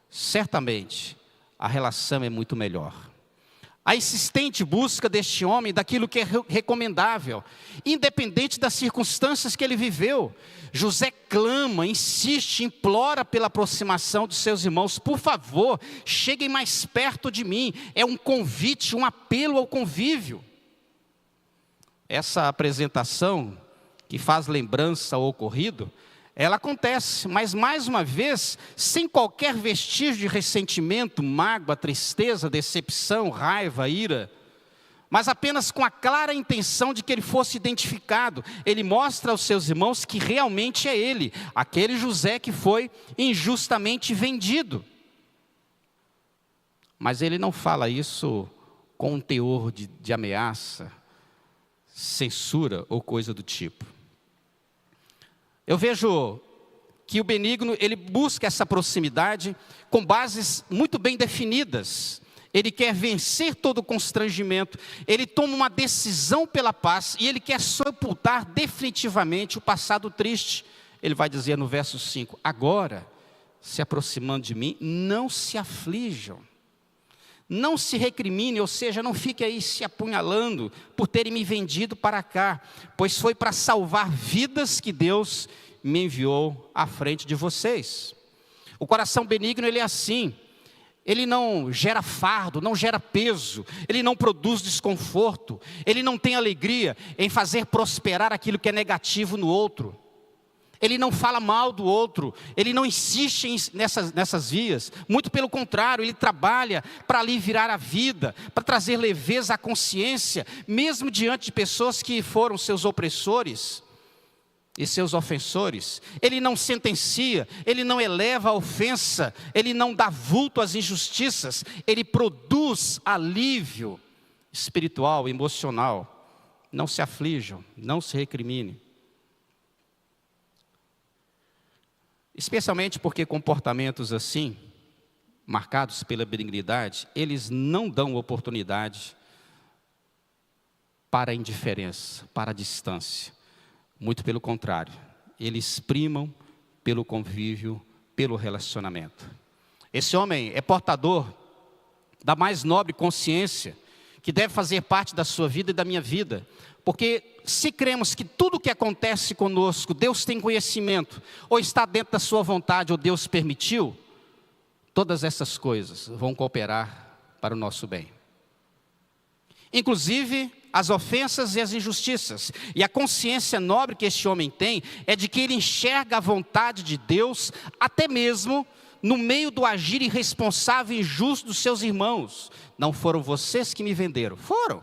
certamente a relação é muito melhor. A insistente busca deste homem daquilo que é recomendável, independente das circunstâncias que ele viveu. José clama, insiste, implora pela aproximação dos seus irmãos. Por favor, cheguem mais perto de mim. É um convite, um apelo ao convívio. essa apresentação que faz lembrança ao ocorrido, ela acontece, mas mais uma vez, sem qualquer vestígio de ressentimento, mágoa, tristeza, decepção, raiva, ira, mas apenas com a clara intenção de que ele fosse identificado. Ele mostra aos seus irmãos que realmente é ele, aquele José que foi injustamente vendido. Mas ele não fala isso com um teor de ameaça, censura ou coisa do tipo. Eu vejo que o benigno, ele busca essa proximidade com bases muito bem definidas. Ele quer vencer todo o constrangimento, ele toma uma decisão pela paz e ele quer sepultar definitivamente o passado triste. Ele vai dizer no verso 5, agora, se aproximando de mim, não se aflijam, não se recrimine, ou seja, não fique aí se apunhalando por terem me vendido para cá, pois foi para salvar vidas que Deus me enviou à frente de vocês. O coração benigno, ele é assim, ele não gera fardo, não gera peso, ele não produz desconforto, ele não tem alegria em fazer prosperar aquilo que é negativo no outro. Ele não fala mal do outro, ele não insiste nessas vias, muito pelo contrário, ele trabalha para aliviar a vida, para trazer leveza à consciência, mesmo diante de pessoas que foram seus opressores e seus ofensores. Ele não sentencia, ele não eleva a ofensa, ele não dá vulto às injustiças, ele produz alívio espiritual, emocional. Não se aflijam, não se recriminem. Especialmente porque comportamentos assim, marcados pela benignidade, eles não dão oportunidade para a indiferença, para a distância. Muito pelo contrário, eles primam pelo convívio, pelo relacionamento. Esse homem é portador da mais nobre consciência, que deve fazer parte da sua vida e da minha vida. Porque se cremos que tudo que acontece conosco, Deus tem conhecimento, ou está dentro da sua vontade, ou Deus permitiu, todas essas coisas vão cooperar para o nosso bem. Inclusive as ofensas e as injustiças. E a consciência nobre que este homem tem, é de que ele enxerga a vontade de Deus, até mesmo no meio do agir irresponsável e injusto dos seus irmãos. Não foram vocês que me venderam, foram.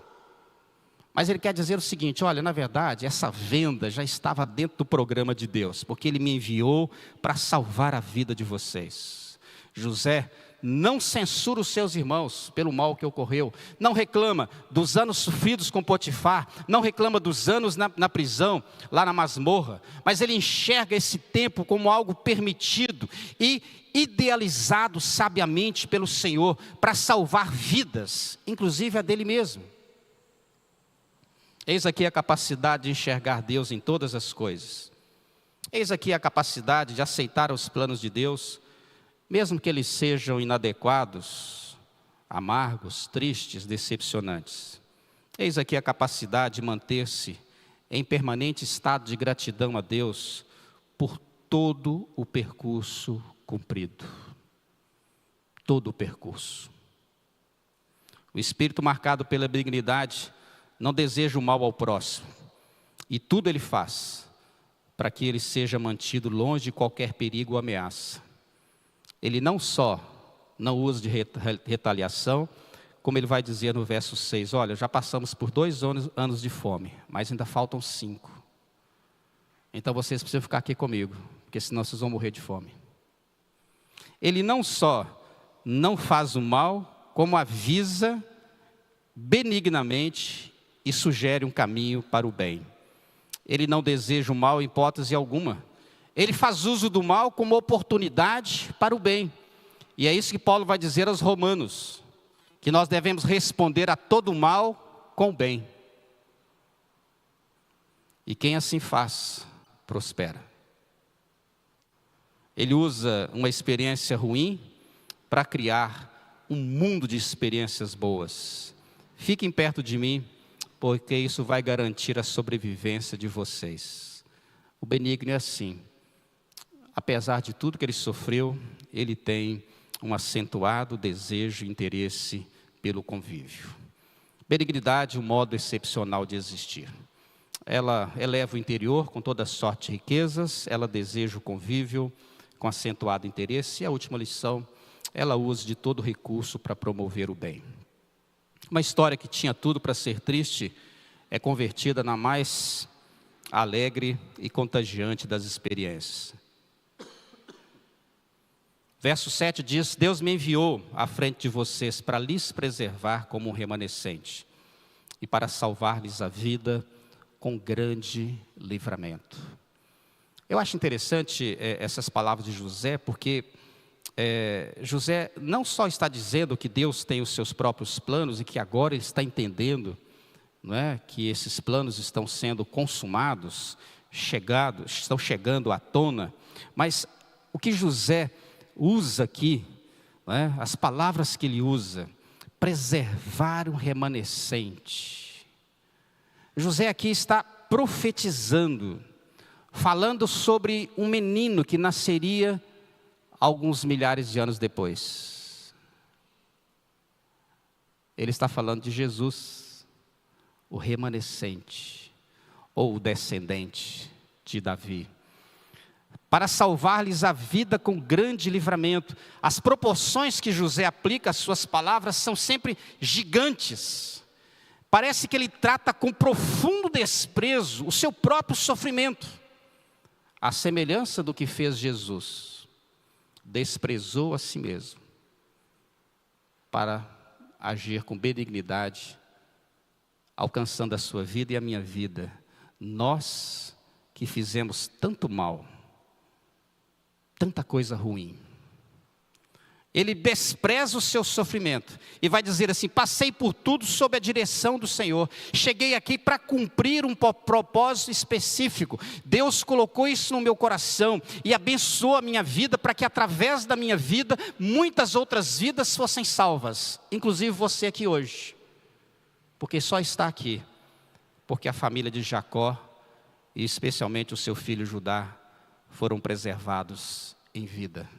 Mas ele quer dizer o seguinte, olha, na verdade, essa venda já estava dentro do programa de Deus, porque ele me enviou para salvar a vida de vocês. José não censura os seus irmãos pelo mal que ocorreu, não reclama dos anos sofridos com Potifar, não reclama dos anos na prisão, lá na masmorra, mas ele enxerga esse tempo como algo permitido e idealizado sabiamente pelo Senhor para salvar vidas, inclusive a dele mesmo. Eis aqui a capacidade de enxergar Deus em todas as coisas. Eis aqui a capacidade de aceitar os planos de Deus, mesmo que eles sejam inadequados, amargos, tristes, decepcionantes. Eis aqui a capacidade de manter-se em permanente estado de gratidão a Deus por todo o percurso cumprido. Todo o percurso. O espírito marcado pela benignidade não deseja o mal ao próximo, e tudo ele faz para que ele seja mantido longe de qualquer perigo ou ameaça. Ele não só não usa de retaliação, como ele vai dizer no verso 6, olha, já passamos por 2 anos de fome, mas ainda faltam 5. Então vocês precisam ficar aqui comigo, porque senão vocês vão morrer de fome. Ele não só não faz o mal, como avisa benignamente e sugere um caminho para o bem. Ele não deseja o mal em hipótese alguma. Ele faz uso do mal como oportunidade para o bem. E é isso que Paulo vai dizer aos romanos, que nós devemos responder a todo mal com o bem. E quem assim faz, prospera. Ele usa uma experiência ruim para criar um mundo de experiências boas. Fiquem perto de mim, porque isso vai garantir a sobrevivência de vocês. O benigno é assim. Apesar de tudo que ele sofreu, ele tem um acentuado desejo e interesse pelo convívio. Benignidade, um modo excepcional de existir. ela eleva o interior com toda sorte de riquezas, ela deseja o convívio com acentuado interesse, e a última lição, ela usa de todo recurso para promover o bem. Uma história que tinha tudo para ser triste, é convertida na mais alegre e contagiante das experiências. Verso 7 diz: Deus me enviou à frente de vocês para lhes preservar como um remanescente e para salvar-lhes a vida com grande livramento. Eu acho interessante essas palavras de José, porque José não só está dizendo que Deus tem os seus próprios planos e que agora ele está entendendo, não é, que esses planos estão sendo consumados, estão chegando à tona, mas o que José usa aqui, não é, as palavras que ele usa, preservar o remanescente. José aqui está profetizando, falando sobre um menino que nasceria alguns milhares de anos depois. Ele está falando de Jesus, o remanescente, ou o descendente de Davi, para salvar-lhes a vida com grande livramento. As proporções que José aplica às suas palavras são sempre gigantes. Parece que ele trata com profundo desprezo o seu próprio sofrimento, à semelhança do que fez Jesus. Desprezou a si mesmo para agir com benignidade, alcançando a sua vida e a minha vida. Nós que fizemos tanto mal, tanta coisa ruim. Ele despreza o seu sofrimento e vai dizer assim: passei por tudo sob a direção do Senhor. Cheguei aqui para cumprir um propósito específico. Deus colocou isso no meu coração e abençoou a minha vida para que através da minha vida muitas outras vidas fossem salvas. Inclusive você aqui hoje. Porque só está aqui porque a família de Jacó e especialmente o seu filho Judá foram preservados em vida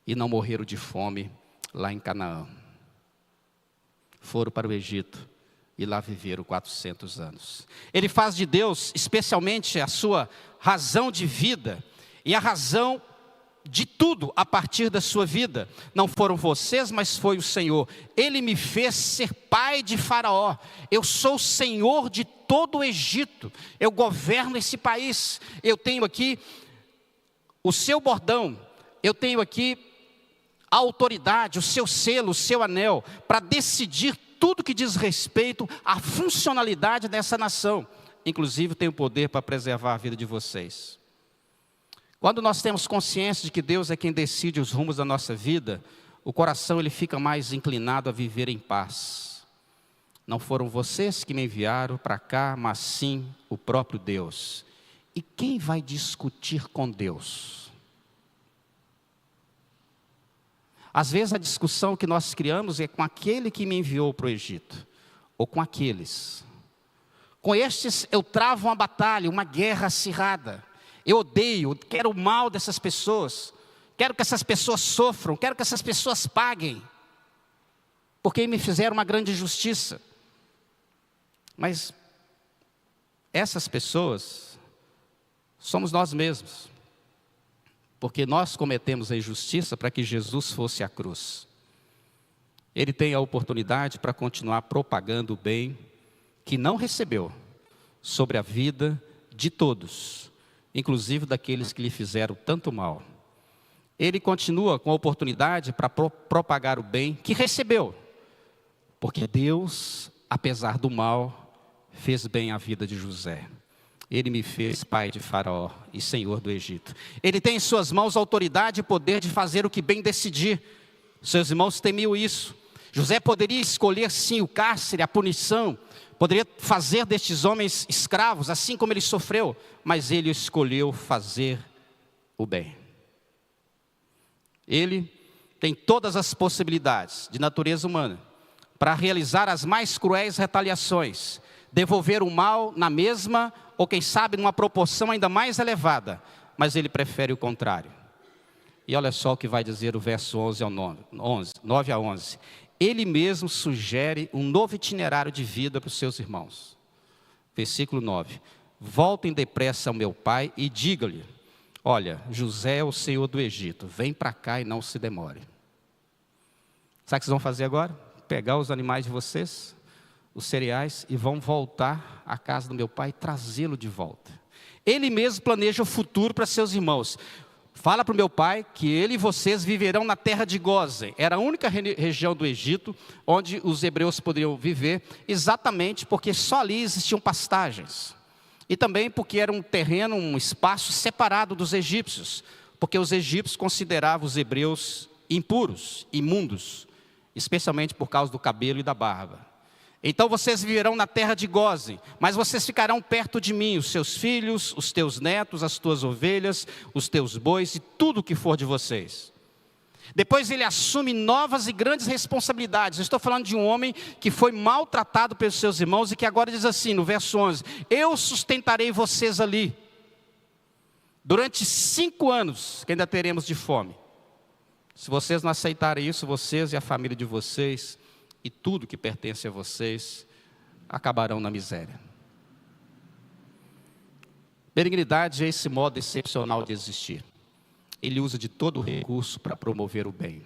e não morreram de fome lá em Canaã. Foram para o Egito e lá viveram 400 anos. Ele faz de Deus especialmente a sua razão de vida e a razão de tudo a partir da sua vida. Não foram vocês, mas foi o Senhor. Ele me fez ser pai de Faraó. Eu sou o Senhor de todo o Egito. Eu governo esse país. Eu tenho aqui o seu bordão. Eu tenho aqui a autoridade, o seu selo, o seu anel, para decidir tudo que diz respeito à funcionalidade dessa nação. Inclusive tenho poder para preservar a vida de vocês. Quando nós temos consciência de que Deus é quem decide os rumos da nossa vida, o coração ele fica mais inclinado a viver em paz. Não foram vocês que me enviaram para cá, mas sim o próprio Deus. E quem vai discutir com Deus? Às vezes a discussão que nós criamos é com aquele que me enviou para o Egito, ou com aqueles. Com estes eu travo uma batalha, uma guerra acirrada. Eu odeio, quero o mal dessas pessoas. Quero que essas pessoas sofram, quero que essas pessoas paguem. Porque me fizeram uma grande injustiça. Mas essas pessoas somos nós mesmos. Porque nós cometemos a injustiça para que Jesus fosse à cruz. Ele tem a oportunidade para continuar propagando o bem que não recebeu sobre a vida de todos, inclusive daqueles que lhe fizeram tanto mal. Ele continua com a oportunidade para propagar o bem que recebeu, porque Deus, apesar do mal, fez bem a vida de José. Ele me fez pai de Faraó e senhor do Egito. Ele tem em suas mãos a autoridade e poder de fazer o que bem decidir. Seus irmãos temiam isso. José poderia escolher sim o cárcere, a punição, poderia fazer destes homens escravos, assim como ele sofreu, mas ele escolheu fazer o bem. Ele tem todas as possibilidades de natureza humana para realizar as mais cruéis retaliações, devolver o mal na mesma ou quem sabe numa proporção ainda mais elevada, mas ele prefere o contrário. E olha só o que vai dizer o verso 9 a 11. Ele mesmo sugere um novo itinerário de vida para os seus irmãos. Versículo 9. voltem depressa ao meu pai e digam-lhe, olha, José é o senhor do Egito, vem para cá e não se demore. Sabe o que vocês vão fazer agora? Pegar os animais de vocês, os cereais, e vão voltar à casa do meu pai e trazê-lo de volta. Ele mesmo planeja o futuro para seus irmãos. Fala para o meu pai que ele e vocês viverão na terra de Gósen. Era a única região do Egito onde os hebreus poderiam viver, exatamente porque só ali existiam pastagens. E também porque era um terreno, um espaço separado dos egípcios, porque os egípcios consideravam os hebreus impuros, imundos, especialmente por causa do cabelo e da barba. Então vocês viverão na terra de Gósen, mas vocês ficarão perto de mim, os seus filhos, os teus netos, as tuas ovelhas, os teus bois e tudo o que for de vocês. Depois ele assume novas e grandes responsabilidades. Eu estou falando de um homem que foi maltratado pelos seus irmãos e que agora diz assim, no verso 11, eu sustentarei vocês ali, durante 5 anos, que ainda teremos de fome. Se vocês não aceitarem isso, vocês e a família de vocês, e tudo que pertence a vocês, acabarão na miséria. Benignidade é esse modo excepcional de existir. Ele usa de todo o recurso para promover o bem.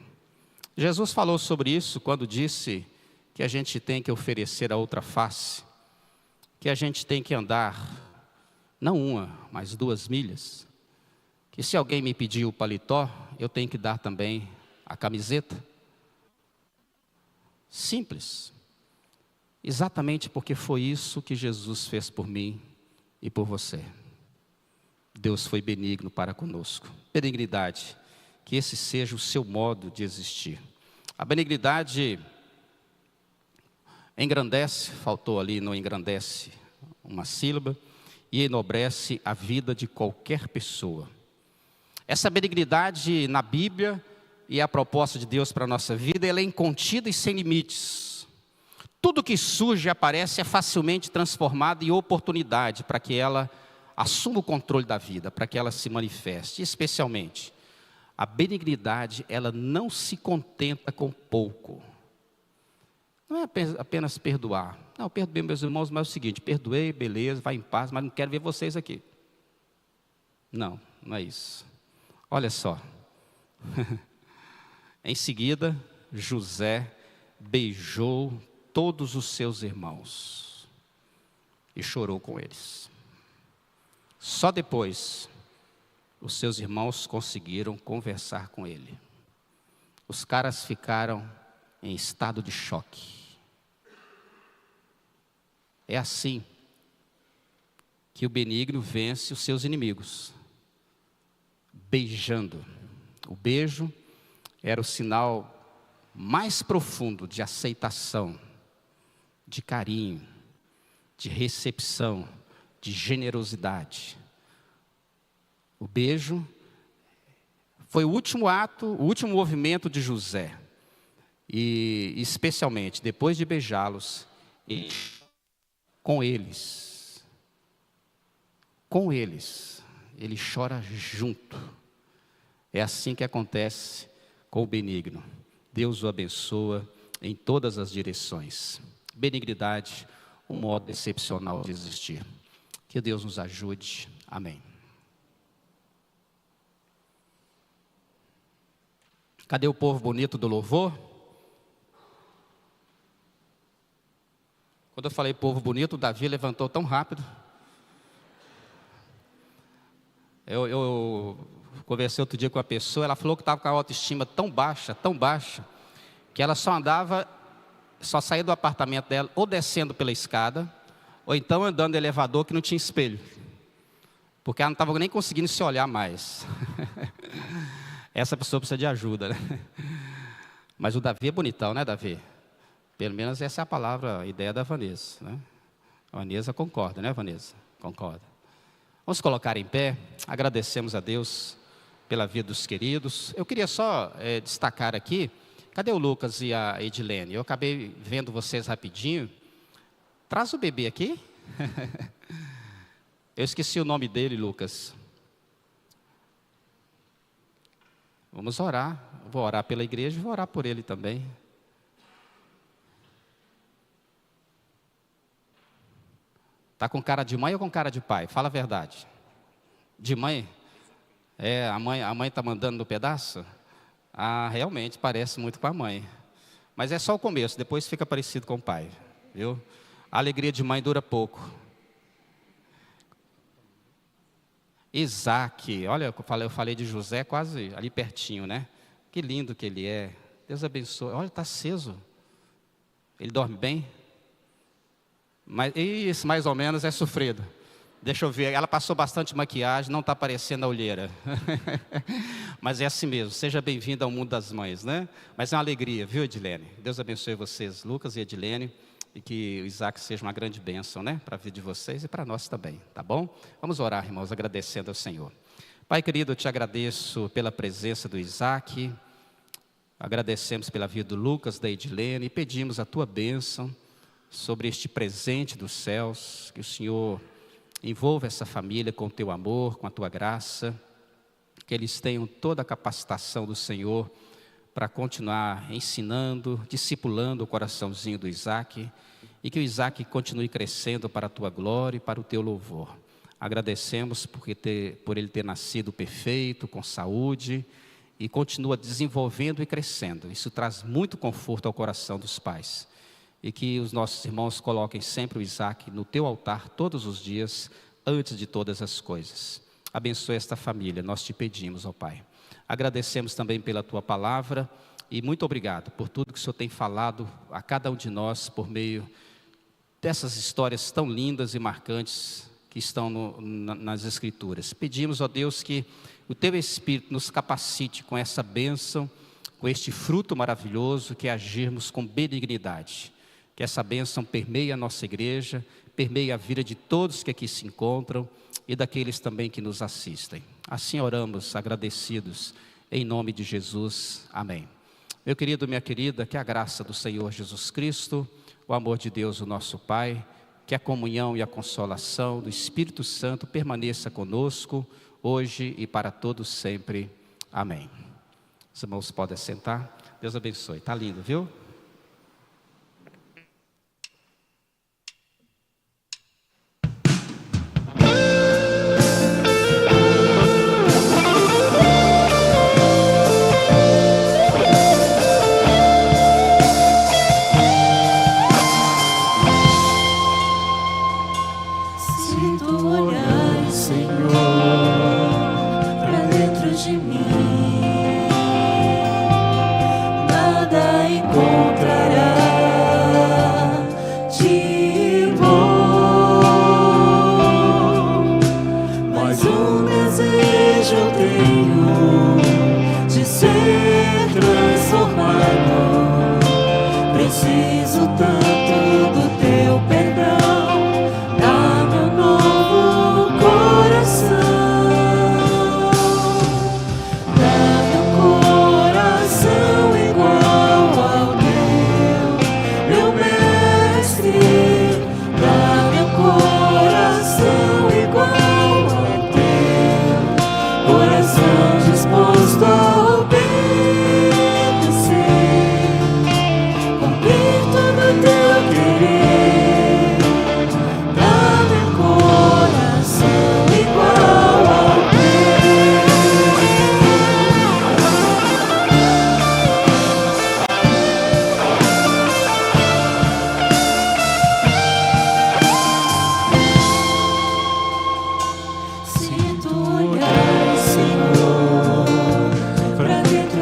Jesus falou sobre isso quando disse que a gente tem que oferecer a outra face, que a gente tem que andar, não 1, mas 2 milhas, que se alguém me pedir o paletó, eu tenho que dar também a camiseta. Simples. Exatamente porque foi isso que Jesus fez por mim e por você. Deus foi benigno para conosco. Benignidade, que esse seja o seu modo de existir. A benignidade engrandece, faltou ali, não engrandece uma sílaba, e enobrece a vida de qualquer pessoa. Essa benignidade na Bíblia e a proposta de Deus para a nossa vida, ela é incontida e sem limites. Tudo que surge e aparece é facilmente transformado em oportunidade para que ela assuma o controle da vida, para que ela se manifeste. Especialmente, a benignidade, ela não se contenta com pouco. Não é apenas perdoar. Não, eu perdoei meus irmãos, mas é o seguinte, perdoei, beleza, vai em paz, mas não quero ver vocês aqui. Não, não é isso. Olha só. Em seguida, José beijou todos os seus irmãos e chorou com eles. Só depois, os seus irmãos conseguiram conversar com ele. Os caras ficaram em estado de choque. É assim que o benigno vence os seus inimigos, beijando. O beijo era o sinal mais profundo de aceitação, de carinho, de recepção, de generosidade. O beijo foi o último ato, o último movimento de José. E especialmente, depois de beijá-los, com eles, ele chora junto. É assim que acontece com o benigno. Deus o abençoa em todas as direções. Benignidade, um modo excepcional de existir. Que Deus nos ajude. Amém. Cadê o povo bonito do louvor? Quando eu falei povo bonito, o Davi levantou tão rápido. Eu conversei outro dia com uma pessoa, ela falou que estava com a autoestima tão baixa, que ela só saía do apartamento dela ou descendo pela escada, ou então andando no elevador que não tinha espelho. Porque ela não estava nem conseguindo se olhar mais. Essa pessoa precisa de ajuda, né? Mas o Davi é bonitão, né, Davi? Pelo menos essa é a palavra, a ideia da Vanessa, né? A Vanessa concorda, né, Vanessa? Concorda. Vamos colocar em pé, agradecemos a Deus pela vida dos queridos. Eu queria só destacar aqui, cadê o Lucas e a Edilene? Eu acabei vendo vocês rapidinho. Traz o bebê aqui. Eu esqueci o nome dele, Lucas. Vamos orar. Vou orar pela igreja e vou orar por ele também. Tá com cara de mãe ou com cara de pai? Fala a verdade. De mãe? A mãe está mandando no pedaço? Ah, realmente parece muito com a mãe. Mas é só o começo, depois fica parecido com o pai, viu? A alegria de mãe dura pouco. Isaac, olha, eu falei de José quase ali pertinho, né? Que lindo que ele é. Deus abençoe. Olha, está aceso. Ele dorme bem? Mas isso, mais ou menos, é sofrido. Deixa eu ver, ela passou bastante maquiagem, não está aparecendo a olheira. Mas é assim mesmo, seja bem-vinda ao mundo das mães, né? Mas é uma alegria, viu, Edilene? Deus abençoe vocês, Lucas e Edilene, e que o Isaac seja uma grande bênção, né? Para a vida de vocês e para nós também, tá bom? Vamos orar, irmãos, agradecendo ao Senhor. Pai querido, eu te agradeço pela presença do Isaac, agradecemos pela vida do Lucas, da Edilene, e pedimos a tua bênção sobre este presente dos céus, que o Senhor envolva essa família com o teu amor, com a tua graça, que eles tenham toda a capacitação do Senhor para continuar ensinando, discipulando o coraçãozinho do Isaac, e que o Isaac continue crescendo para a tua glória e para o teu louvor. Agradecemos por ele ter nascido perfeito, com saúde, e continua desenvolvendo e crescendo. Isso traz muito conforto ao coração dos pais. E que os nossos irmãos coloquem sempre o Isaac no teu altar todos os dias, antes de todas as coisas. Abençoe esta família, nós te pedimos, ó Pai. Agradecemos também pela tua palavra e muito obrigado por tudo que o Senhor tem falado a cada um de nós por meio dessas histórias tão lindas e marcantes que estão nas Escrituras. Pedimos, ó Deus, que o teu Espírito nos capacite com essa bênção, com este fruto maravilhoso, que é agirmos com benignidade. Que essa bênção permeie a nossa igreja, permeie a vida de todos que aqui se encontram e daqueles também que nos assistem. Assim oramos, agradecidos, em nome de Jesus. Amém. Meu querido, minha querida, que a graça do Senhor Jesus Cristo, o amor de Deus, o nosso Pai, que a comunhão e a consolação do Espírito Santo permaneça conosco, hoje e para todos sempre. Amém. Os irmãos podem sentar. Deus abençoe. Está lindo, viu?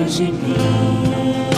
De mim.